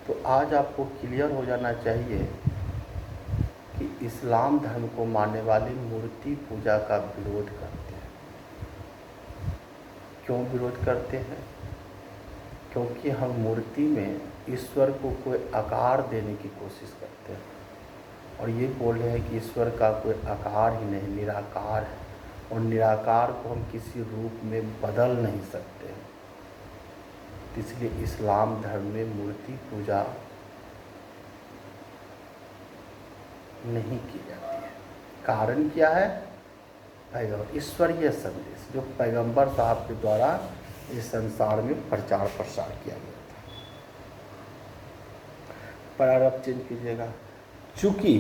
तो आज आपको क्लियर हो जाना चाहिए कि इस्लाम धर्म को मानने वाले मूर्ति पूजा का विरोध करते हैं। क्यों विरोध करते हैं? क्योंकि हम मूर्ति में ईश्वर को कोई आकार देने की कोशिश करते हैं, और ये बोल रहे हैं कि ईश्वर का कोई आकार ही नहीं, निराकार है, और निराकार को हम किसी रूप में बदल नहीं सकते हैं। इसलिए इस्लाम धर्म में मूर्ति पूजा नहीं की जाती है। कारण क्या है? ईश्वरीय संदेश जो पैगंबर साहब के द्वारा इस संसार में प्रचार प्रसार किया गया था। पैराग्राफ चेंज कीजिएगा। चूँकि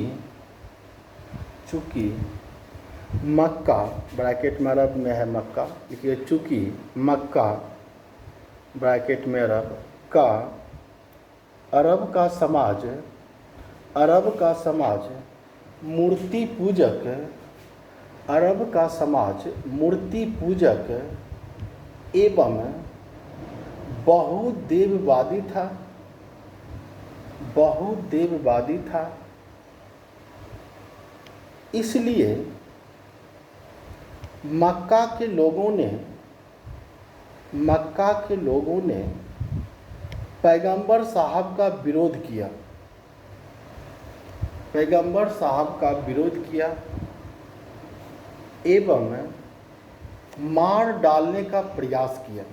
मक्का ब्रैकेट में अरब में है, मक्का लिखिए, चूँकि मक्का ब्रैकेट में अरब का समाज मूर्ति पूजक एवं बहुदेववादी था। इसलिए मक्का के लोगों ने पैगंबर साहब का विरोध किया एवं मार डालने का प्रयास किया।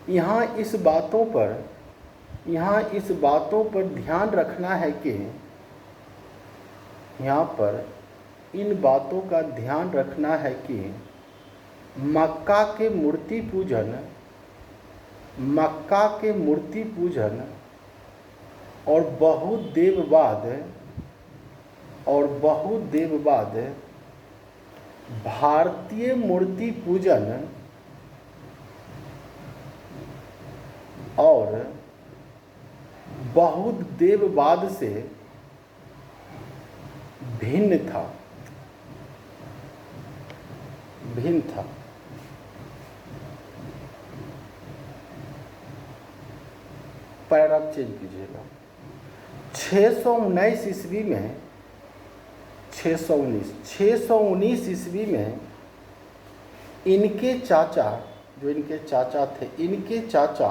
यहाँ इस बातों पर ध्यान रखना है कि इन बातों का ध्यान रखना है कि मक्का के मूर्ति पूजन मक्का के मूर्ति पूजन और बहुत देववाद भारतीय मूर्ति पूजन और बहुत देववाद से भिन्न था। पैराग्राफ चेंज कीजिएगा। 619 ईस्वी में 619 ईस्वी में इनके चाचा थे, इनके चाचा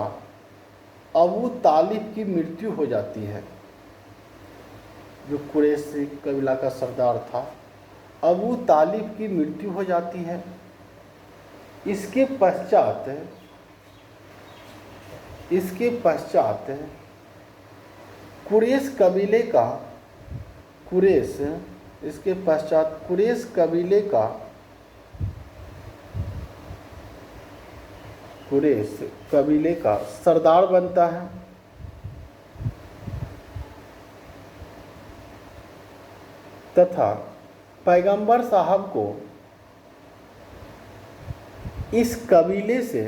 अबू तालिब की मृत्यु हो जाती है। जो कुरैशी कबीला का सरदार था, अबू तालिब की मृत्यु हो जाती है। इसके पश्चात कुरैश कबीले का सरदार बनता है। तथा पैगंबर साहब को इस कबीले से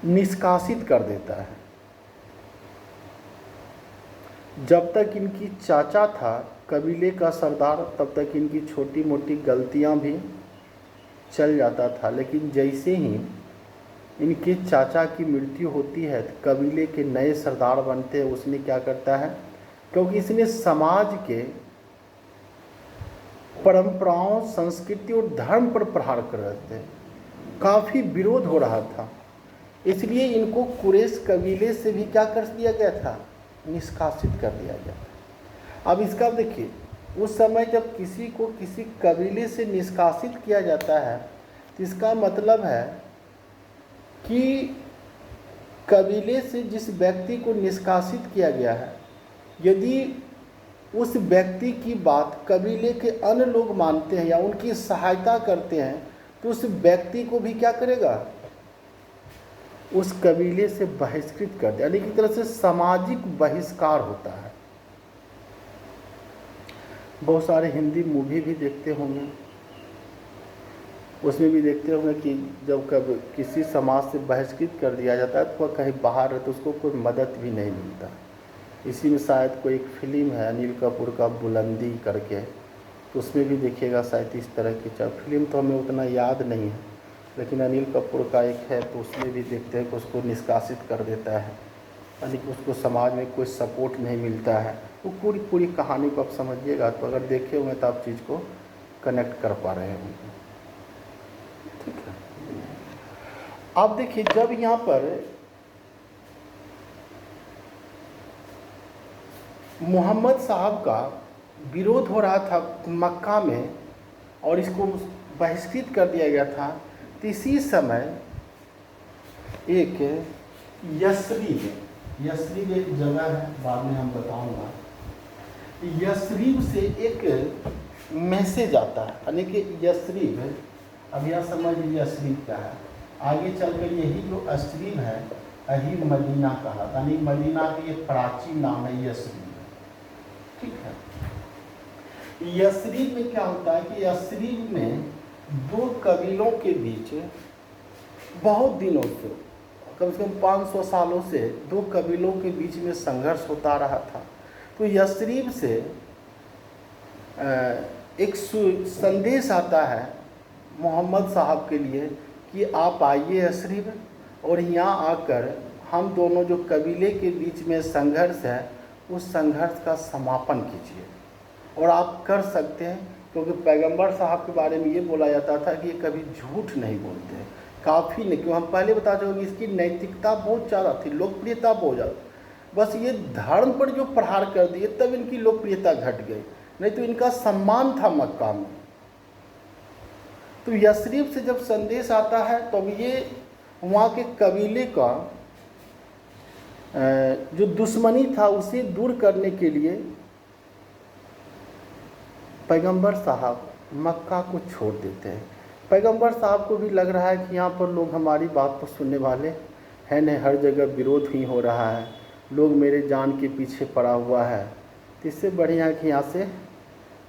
निष्कासित कर देता है। जब तक इनकी चाचा था कबीले का सरदार, तब तक इनकी छोटी मोटी गलतियां भी चल जाता था, लेकिन जैसे ही इनके चाचा की मृत्यु होती है तो कबीले के नए सरदार बनते हैं। उसने क्या करता है, क्योंकि इसने समाज के परंपराओं, संस्कृति और धर्म पर प्रहार कर रहे थे, काफ़ी विरोध हो रहा था, इसलिए इनको कुरैश कबीले से भी क्या कर दिया गया था, निष्कासित कर दिया गया था। अब इसका देखिए, उस समय जब किसी को किसी कबीले से निष्कासित किया जाता है तो इसका मतलब है कि कबीले से जिस व्यक्ति को निष्कासित किया गया है, यदि उस व्यक्ति की बात कबीले के अन्य लोग मानते हैं या उनकी सहायता करते हैं तो उस व्यक्ति को भी क्या करेगा, उस कबीले से बहिष्कृत कर दिया। यानी कि तरह से सामाजिक बहिष्कार होता है। बहुत सारे हिंदी मूवी भी देखते होंगे, उसमें भी देखते होंगे कि जब कब किसी समाज से बहिष्कृत कर दिया जाता है तो वह कहीं बाहर है तो उसको कोई मदद भी नहीं मिलता। इसी में शायद कोई एक फिल्म है अनिल कपूर का बुलंदी करके, तो उसमें भी देखिएगा शायद इस तरह की। फिल्म तो हमें उतना याद नहीं है, लेकिन अनिल कपूर का एक है तो उसमें भी देखते हैं कि उसको निष्कासित कर देता है, यानी कि उसको समाज में कोई सपोर्ट नहीं मिलता है। वो पूरी कहानी को आप समझिएगा तो अगर देखे होंगे तो आप चीज़ को कनेक्ट कर पा रहे होंगे। ठीक है, आप देखिए जब यहाँ पर मोहम्मद साहब का विरोध हो रहा था मक्का में और इसको बहिष्कृत कर दिया गया था, तो इसी समय एक यस्रीब एक जगह है, बाद में हम बताऊंगा। यस्रीब से एक मैसेज आता है, यानी कि यस्रीब, अब यह समझ यस्रीब क्या है, आगे चलकर यही जो यस्रीब है यही मदीना कहा, यानी मदीना की एक प्राचीन नाम है यस्रीब। ठीक है, यस्रीब में क्या होता है कि यस्रीब में दो कबीलों के बीच बहुत दिनों से, कम से कम 500 सालों से दो कबीलों के बीच में संघर्ष होता रहा था। तो यस्रीब से एक संदेश आता है मोहम्मद साहब के लिए कि आप आइए यस्रीब और यहाँ आकर हम दोनों जो कबीले के बीच में संघर्ष है उस संघर्ष का समापन कीजिए। और आप कर सकते हैं, क्योंकि पैगंबर साहब के बारे में ये बोला जाता था कि ये कभी झूठ नहीं बोलते, काफ़ी नहीं, क्यों हम पहले बता चुके इसकी नैतिकता बहुत ज़्यादा थी, लोकप्रियता बहुत ज़्यादा, बस ये धर्म पर जो प्रहार कर दिए तब इनकी लोकप्रियता घट गई, नहीं तो इनका सम्मान था मक्का में। तो यस्रीब से जब संदेश आता है तो ये वहाँ के कबीले का जो दुश्मनी था उसे दूर करने के लिए पैगंबर साहब मक्का को छोड़ देते हैं। पैगंबर साहब को भी लग रहा है कि यहाँ पर लोग हमारी बात तो सुनने वाले है न, हर जगह विरोध ही हो रहा है, लोग मेरे जान के पीछे पड़ा हुआ है, तो इससे बढ़िया है कि यहाँ से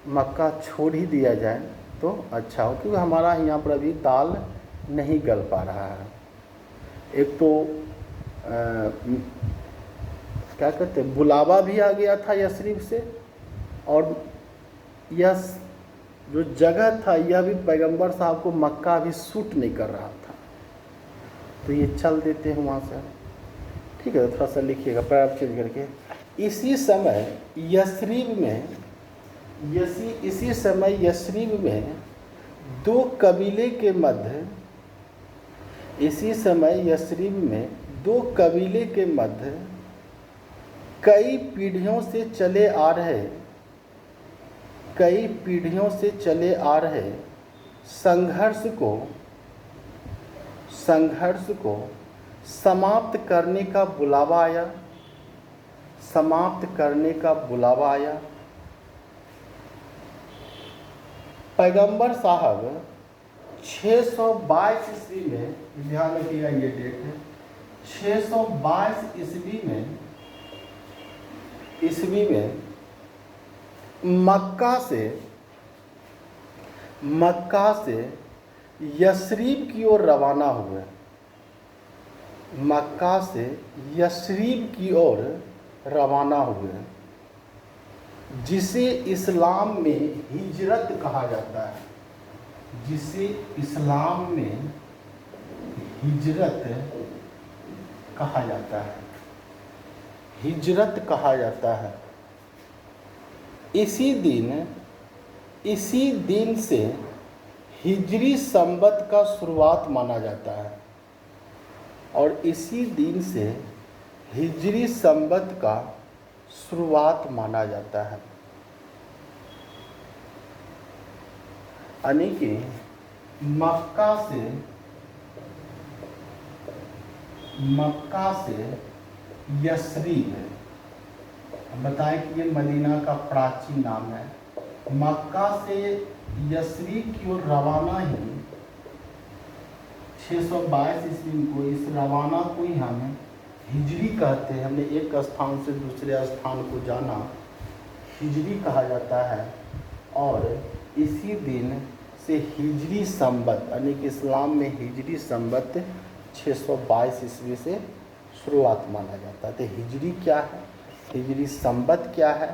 मक्का छोड़ ही दिया जाए तो अच्छा हो, क्योंकि हमारा यहाँ पर अभी दाल नहीं गल पा रहा है। एक तो क्या कहते हैं, बुलावा भी आ गया था यशरीब से, और यह जो जगह था यह भी पैगंबर साहब को मक्का अभी सूट नहीं कर रहा था, तो ये चल देते हैं वहाँ से। ठीक है, थोड़ा सा लिखिएगा पैराग्राफ चेंज करके। इसी समय यशरीब में दो कबीले के मध्य कई पीढ़ियों से चले आ रहे संघर्ष को समाप्त करने का बुलावा आया। पैगंबर साहब 622 ईस्वी में, ध्यान रखिएगा ये डेट है, 622 ईस्वी में मक्का से यशरीब की ओर रवाना हुए। मक्का से यशरीब की ओर रवाना हुए, जिसे इस्लाम में हिजरत कहा जाता है। जिसे इस्लाम में हिजरत कहा जाता है। हिजरत कहा जाता है। इसी दिन से हिजरी संवत का शुरुआत माना जाता है, और इसी दिन से हिजरी संवत का शुरुआत माना जाता है। यानी कि मक्का से यशरीब, हम बताएं कि ये मदीना का प्राचीन नाम है। मक्का से यशरीब की ओर रवाना ही 622 ईस्वी को, इस रवाना को ही हम हिजरी कहते हैं। हमने एक स्थान से दूसरे स्थान को जाना, हिजरी कहा जाता है। और इसी दिन से हिजरी संवत, यानी कि इस्लाम में हिजरी संवत 622 ईस्वी से शुरुआत माना जाता है। तो हिजरी क्या है, हिजरी संवत क्या है,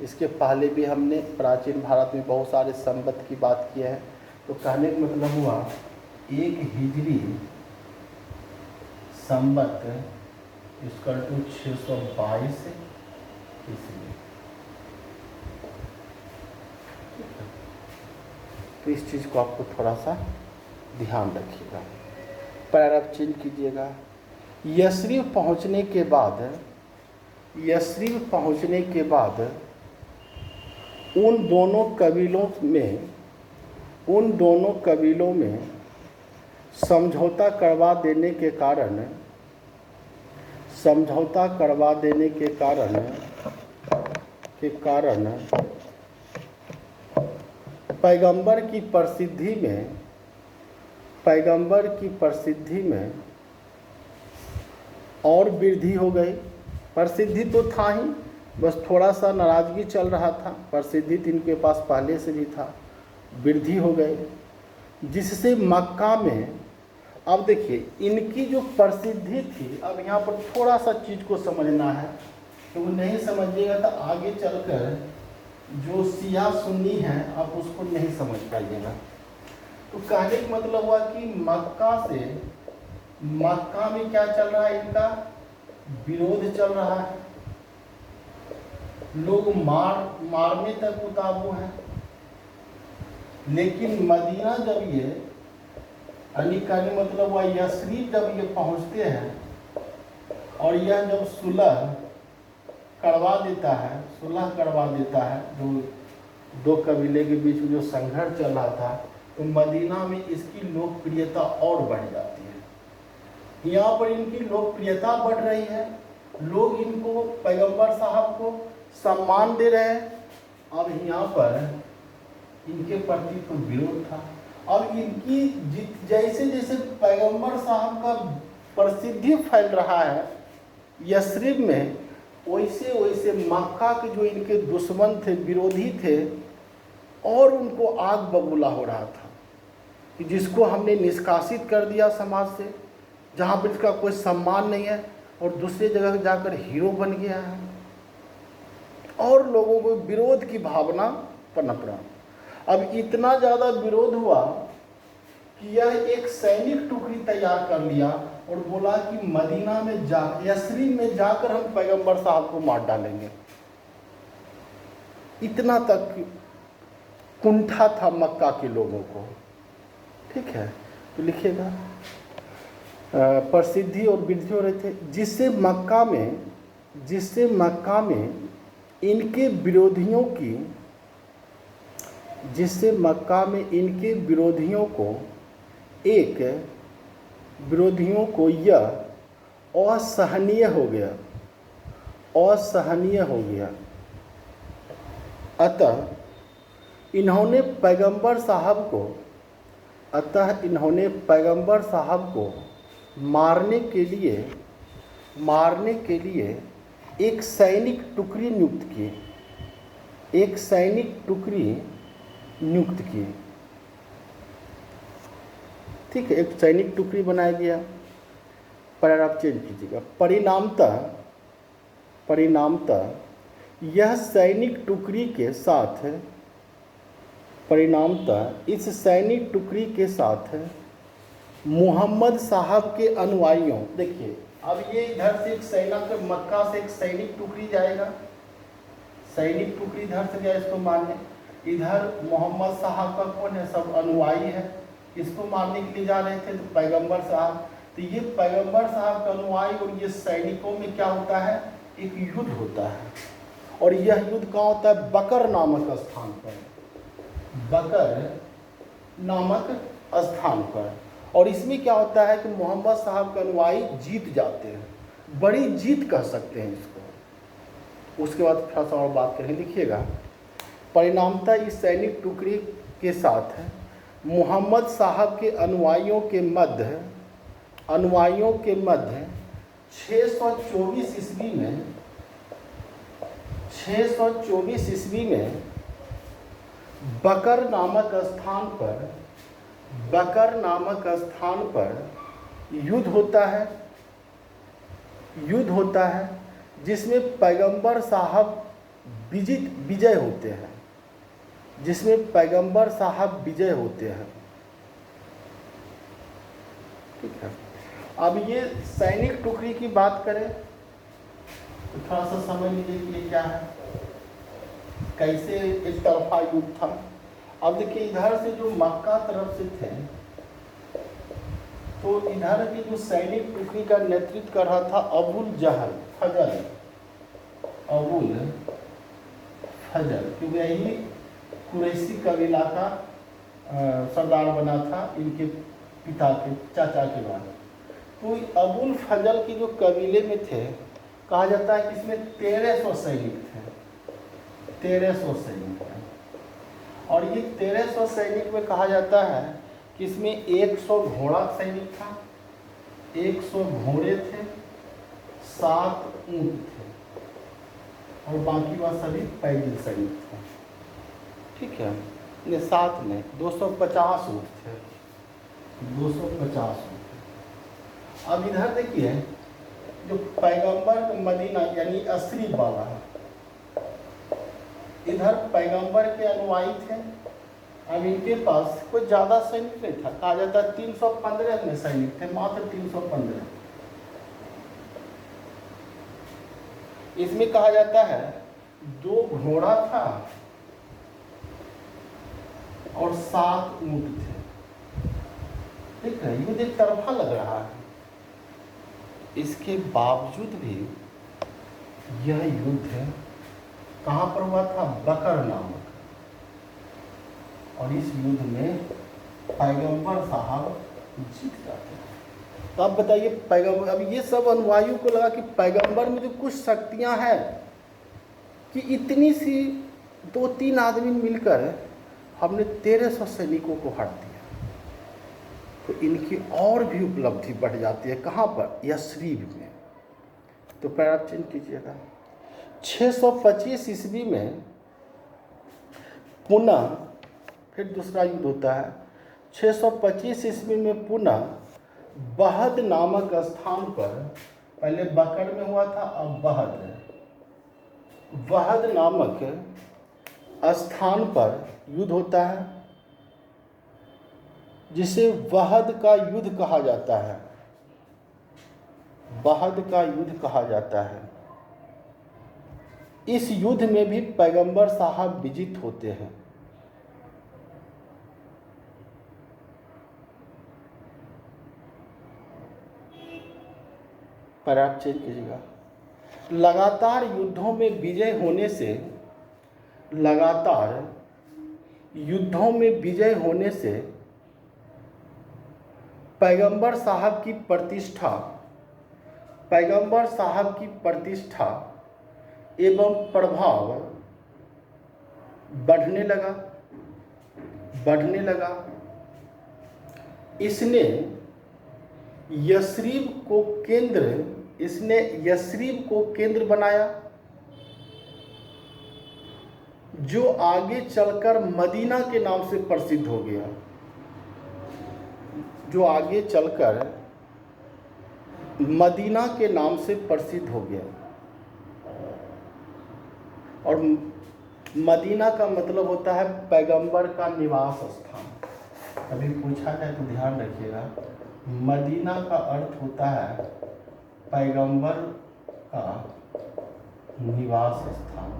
इसके पहले भी हमने प्राचीन भारत में बहुत सारे संवत की बात की है। तो कहने का मतलब हुआ, एक हिजरी संवत इसका 622 ईस्वी। तो इस चीज़ को आपको थोड़ा सा ध्यान रखिएगा। पैराग्राफ चेंज कीजिएगा। यशरीब पहुंचने के बाद उन दोनों कबीलों में समझौता करवा देने के कारण पैगंबर की प्रसिद्धि में और वृद्धि हो गई। प्रसिद्धि तो था ही, बस थोड़ा सा नाराज़गी चल रहा था। प्रसिद्धि तो इनके पास पहले से भी था, वृद्धि हो गई, जिससे मक्का में, अब देखिए इनकी जो प्रसिद्धि थी, अब यहाँ पर थोड़ा सा चीज़ को समझना है, तो वो नहीं समझिएगा तो आगे चलकर जो शिया सुन्नी है आप उसको नहीं समझ पाइएगा। तो कहने का मतलब हुआ कि मक्का में क्या चल रहा है, इनका विरोध चल रहा है, लोग मारने तक उतारू हैं। लेकिन मदीना जब ये, यानी कहने मतलब हुआ यशरीब जब ये पहुंचते हैं और यह जब सुलह करवा देता है, जो दो कबीले के बीच में जो संघर्ष चल रहा था, तो मदीना में इसकी लोकप्रियता और बढ़ जाती है। यहाँ पर इनकी लोकप्रियता बढ़ रही है, लोग इनको, पैगंबर साहब को सम्मान दे रहे हैं। अब यहाँ पर इनके प्रति तो विरोध था। अब इनकी जैसे जैसे पैगंबर साहब का प्रसिद्धि फैल रहा है यस्रिब में, वैसे वैसे मक्का के जो इनके दुश्मन थे, विरोधी थे, और उनको आग बबूला हो रहा था कि जिसको हमने निष्कासित कर दिया समाज से, जहाँ पर इसका कोई सम्मान नहीं है, और दूसरी जगह जाकर हीरो बन गया है, और लोगों को विरोध की भावना पनप रहा। अब इतना ज़्यादा विरोध हुआ कि यह एक सैनिक टुकड़ी तैयार कर लिया और बोला कि मदीना में यस्रिब में जाकर हम पैगंबर साहब को मार डालेंगे। इतना तक कुंठा था मक्का के लोगों को। ठीक है, तो लिखिएगा प्रसिद्धि और वृद्धि हो रहे थे, जिससे मक्का में इनके विरोधियों को यह असहनीय हो गया। अतः इन्होंने पैगंबर साहब को मारने के लिए एक सैनिक टुकड़ी नियुक्त की। ठीक है, एक सैनिक टुकड़ी बनाया गया। पैराग्राफ चेंज कीजिएगा। परिणामतः यह सैनिक टुकड़ी के साथ इस सैनिक टुकड़ी के साथ मोहम्मद साहब के अनुयायियों, देखिए अब ये इधर से एक सैनिक, मक्का से एक सैनिक टुकड़ी जाएगा, सैनिक टुकड़ी इधर से गया इसको मारने, इधर मोहम्मद साहब का कौन है, सब अनुयायी है, इसको मारने के लिए जा रहे थे, तो पैगंबर साहब, तो ये पैगंबर साहब का अनुयायी और ये सैनिकों में क्या होता है, एक युद्ध होता है। और यह युद्ध कहाँ होता है, बकर नामक स्थान पर। और इसमें क्या होता है कि मोहम्मद साहब के अनुयायी जीत जाते हैं, बड़ी जीत कह सकते हैं इसको। उसके बाद थोड़ा सा और बात करें, लिखिएगा। परिणामतः इस सैनिक टुकड़ी के साथ मोहम्मद साहब के अनुयायियों के मध्य 624 ईस्वी में बकर नामक स्थान पर युद्ध होता है जिसमें पैगंबर साहब विजय होते हैं। ठीक है, अब ये सैनिक टुकड़ी की बात करें तो थोड़ा सा समझ लीजिए कि ये क्या है, कैसे एक तरफा युद्ध था। अब देखिए इधर से जो मक्का तरफ से थे, तो इधर की जो सैनिक टुकड़ी का नेतृत्व कर रहा था अबुल फजल, क्योंकि यही कुरैशी कबीला का सरदार बना था इनके पिता के चाचा के बाद। तो अबुल फजल की जो कबीले में थे, कहा जाता है कि इसमें 1300 सैनिक थे, 1300 सैनिक थे। और ये 1300 सैनिक में कहा जाता है कि इसमें 100 घोड़ा सैनिक था, 100 घोड़े थे, 7 ऊंट थे, और बाकी वह सभी पैदल सैनिक थे। ठीक है, ये 7 में 250 ऊंट थे, 250 ऊंट। अब इधर देखिए जो पैगंबर मदीना यानी यस्रिब वाला है, इधर पैगंबर के अनुयायी थे। अब इनके पास कोई ज़्यादा सैनिक नहीं था, कहा जाता है 315 में सैनिक थे, मात्र 315। इसमें कहा जाता है 2 घोड़ा था और 7 ऊंट थे। ठीक है, युद्ध एक तरफा लग रहा है। इसके बावजूद भी यह युद्ध कहाँ पर हुआ था, बकर नामक, और इस युद्ध में पैगंबर साहब जीत जाते हैं। तो अब बताइए पैगंबर, अब ये सब अनुयायियों को लगा कि पैगंबर में तो कुछ शक्तियां हैं कि इतनी सी 2-3 आदमी मिलकर हमने 1300 सैनिकों को हरा दिया। तो इनकी और भी उपलब्धि बढ़ जाती है। कहाँ पर? यस्रीब में। तो पैर आप चेंज कीजिएगा। 625 ईस्वी में पुनः फिर दूसरा युद्ध होता है। 625 ईस्वी में पुनः बहद नामक स्थान पर, पहले बकर में हुआ था, अब बहद नामक स्थान पर युद्ध होता है, जिसे वहद का युद्ध कहा जाता है। वहद का युद्ध कहा जाता है। इस युद्ध में भी पैगंबर साहब विजित होते हैं। पर आप चेंज कीजिएगा। लगातार युद्धों में विजय होने से, लगातार युद्धों में विजय होने से पैगंबर साहब की प्रतिष्ठा, पैगंबर साहब की प्रतिष्ठा एवं प्रभाव बढ़ने लगा। इसने यस्रीब को केंद्र बनाया, जो आगे चलकर मदीना के नाम से प्रसिद्ध हो गया। जो आगे चलकर मदीना के नाम से प्रसिद्ध हो गया। और मदीना का मतलब होता है पैगंबर का निवास स्थान। कभी पूछा जाए तो ध्यान रखिएगा, मदीना का अर्थ होता है पैगंबर का निवास स्थान।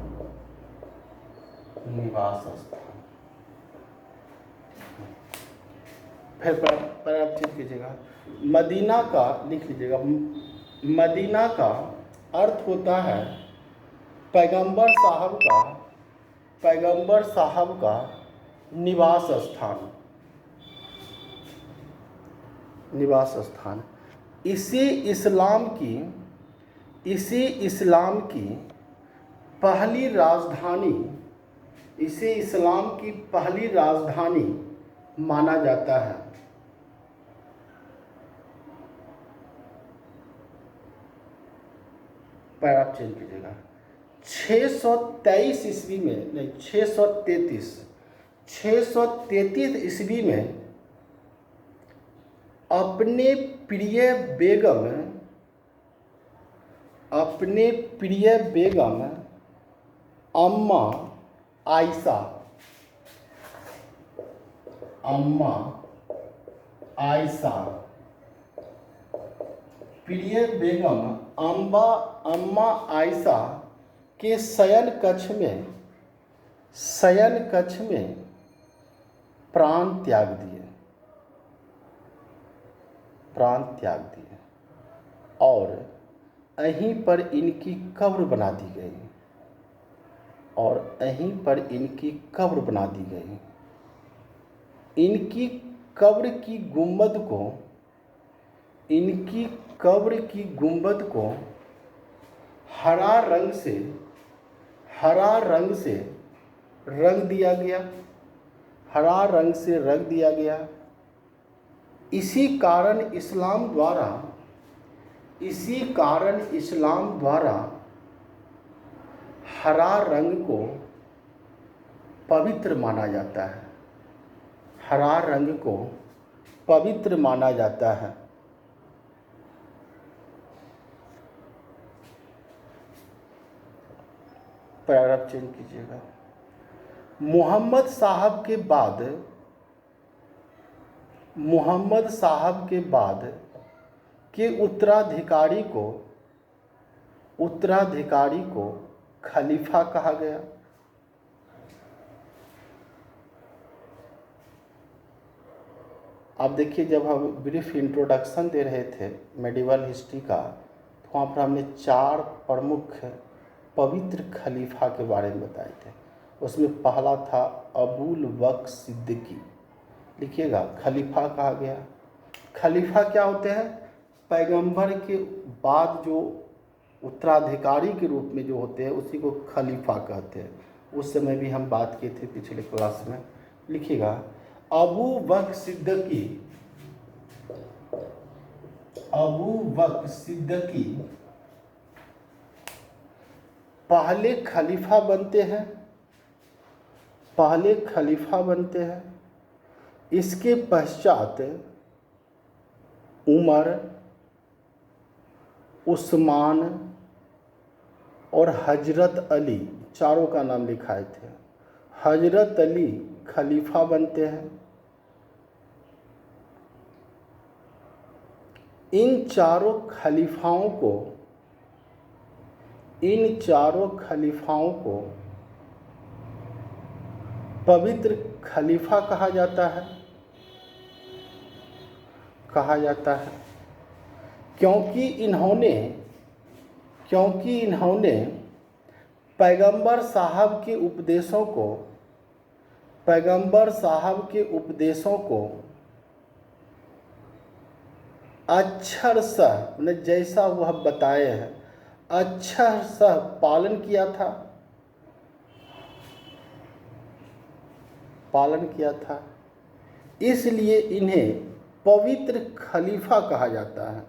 फिर पर आप चेक कीजिएगा, मदीना का लिख लीजिएगा। मदीना का अर्थ होता है पैगंबर साहब का निवास स्थान। इसे इस्लाम की पहली राजधानी माना जाता है। पर आप चेंज कीजिएगा। 623 ईस्वी में, नहीं 633 ईस्वी में अपने प्रिय बेगम अम्मा आयशा, प्रिय बेगम अम्मा आयशा के शयन कक्ष में प्राण त्याग दिए और यहीं पर इनकी कब्र बना दी गई। इनकी कब्र की गुंबद को हरा रंग से रंग दिया गया। इसी कारण इस्लाम द्वारा हरा रंग को पवित्र माना जाता है। पैराग्राफ चेंज कीजिएगा। मोहम्मद साहब के बाद के उत्तराधिकारी को खलीफा कहा गया। आप देखिए, जब हम ब्रीफ इंट्रोडक्शन दे रहे थे मेडिवल हिस्ट्री का, तो वहाँ पर हमने 4 प्रमुख पवित्र खलीफा के बारे में बताए थे। उसमें पहला था अबूल बकर सिद्दीकी। लिखिएगा, खलीफा कहा गया। खलीफा क्या होते हैं? पैगंबर के बाद जो उत्तराधिकारी के रूप में जो होते हैं, उसी को खलीफा कहते हैं। उस समय भी हम बात किए थे पिछले क्लास में। लिखिएगा, अबू बकर सिद्दीकी अबू बकर सिद्दीकी पहले खलीफा बनते हैं। इसके पश्चात उमर, उस्मान और हजरत अली, चारों का नाम लिखाए थे। हजरत अली खलीफा बनते हैं। इन चारों खलीफाओं को पवित्र खलीफा कहा जाता है क्योंकि इन्होंने पैगंबर साहब के उपदेशों को अक्षर सह जैसा वह बताए हैं अक्षर सह पालन किया था। इसलिए इन्हें पवित्र खलीफा कहा जाता है।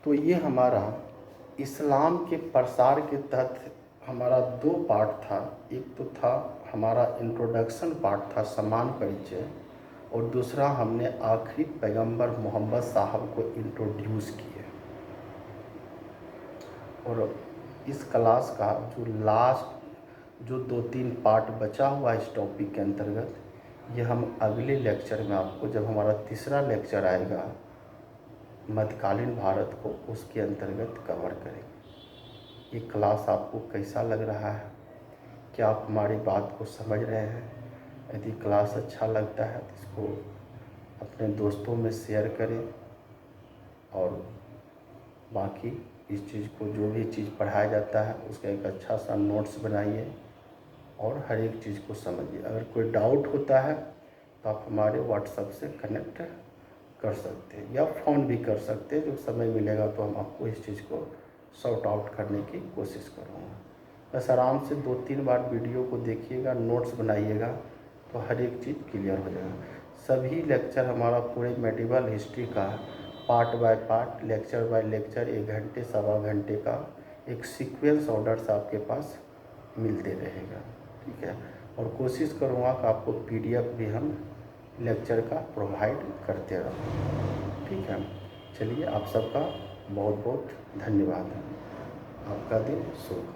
तो ये हमारा इस्लाम के प्रसार के तहत हमारा 2 पार्ट था। एक तो था हमारा इंट्रोडक्शन पार्ट था, समान परिचय, और दूसरा हमने आखिरी पैगंबर मोहम्मद साहब को इंट्रोड्यूस किए। और इस क्लास का जो 2-3 पार्ट बचा हुआ है इस टॉपिक के अंतर्गत, ये हम अगले लेक्चर में आपको, जब हमारा तीसरा लेक्चर आएगा मध्यकालीन भारत को, उसके अंतर्गत कवर करेंगे। ये क्लास आपको कैसा लग रहा है? क्या आप हमारी बात को समझ रहे हैं? यदि क्लास अच्छा लगता है तो इसको अपने दोस्तों में शेयर करें, और बाकी इस चीज़ को, जो भी चीज़ पढ़ाया जाता है उसका एक अच्छा सा नोट्स बनाइए और हर एक चीज़ को समझिए। अगर कोई डाउट होता है तो आप हमारे व्हाट्सएप से कनेक्ट कर सकते हैं या फ़ोन भी कर सकते हैं। जब समय मिलेगा तो हम आपको इस चीज़ को सॉर्ट आउट करने की कोशिश करूँगा। बस आराम से 2-3 बार वीडियो को देखिएगा, नोट्स बनाइएगा, तो हर एक चीज़ क्लियर हो जाएगा। सभी लेक्चर हमारा पूरे मेडिवल हिस्ट्री का part by part, lecture by lecture 1 घंटे, सवा घंटे का एक सीक्वेंस ऑर्डर से आपके पास मिलते रहेगा। ठीक है, और कोशिश करूँगा कि आपको PDF भी हम लेक्चर का प्रोवाइड करते रहें। ठीक है, चलिए आप सबका बहुत बहुत धन्यवाद। आपका दिन शुभ।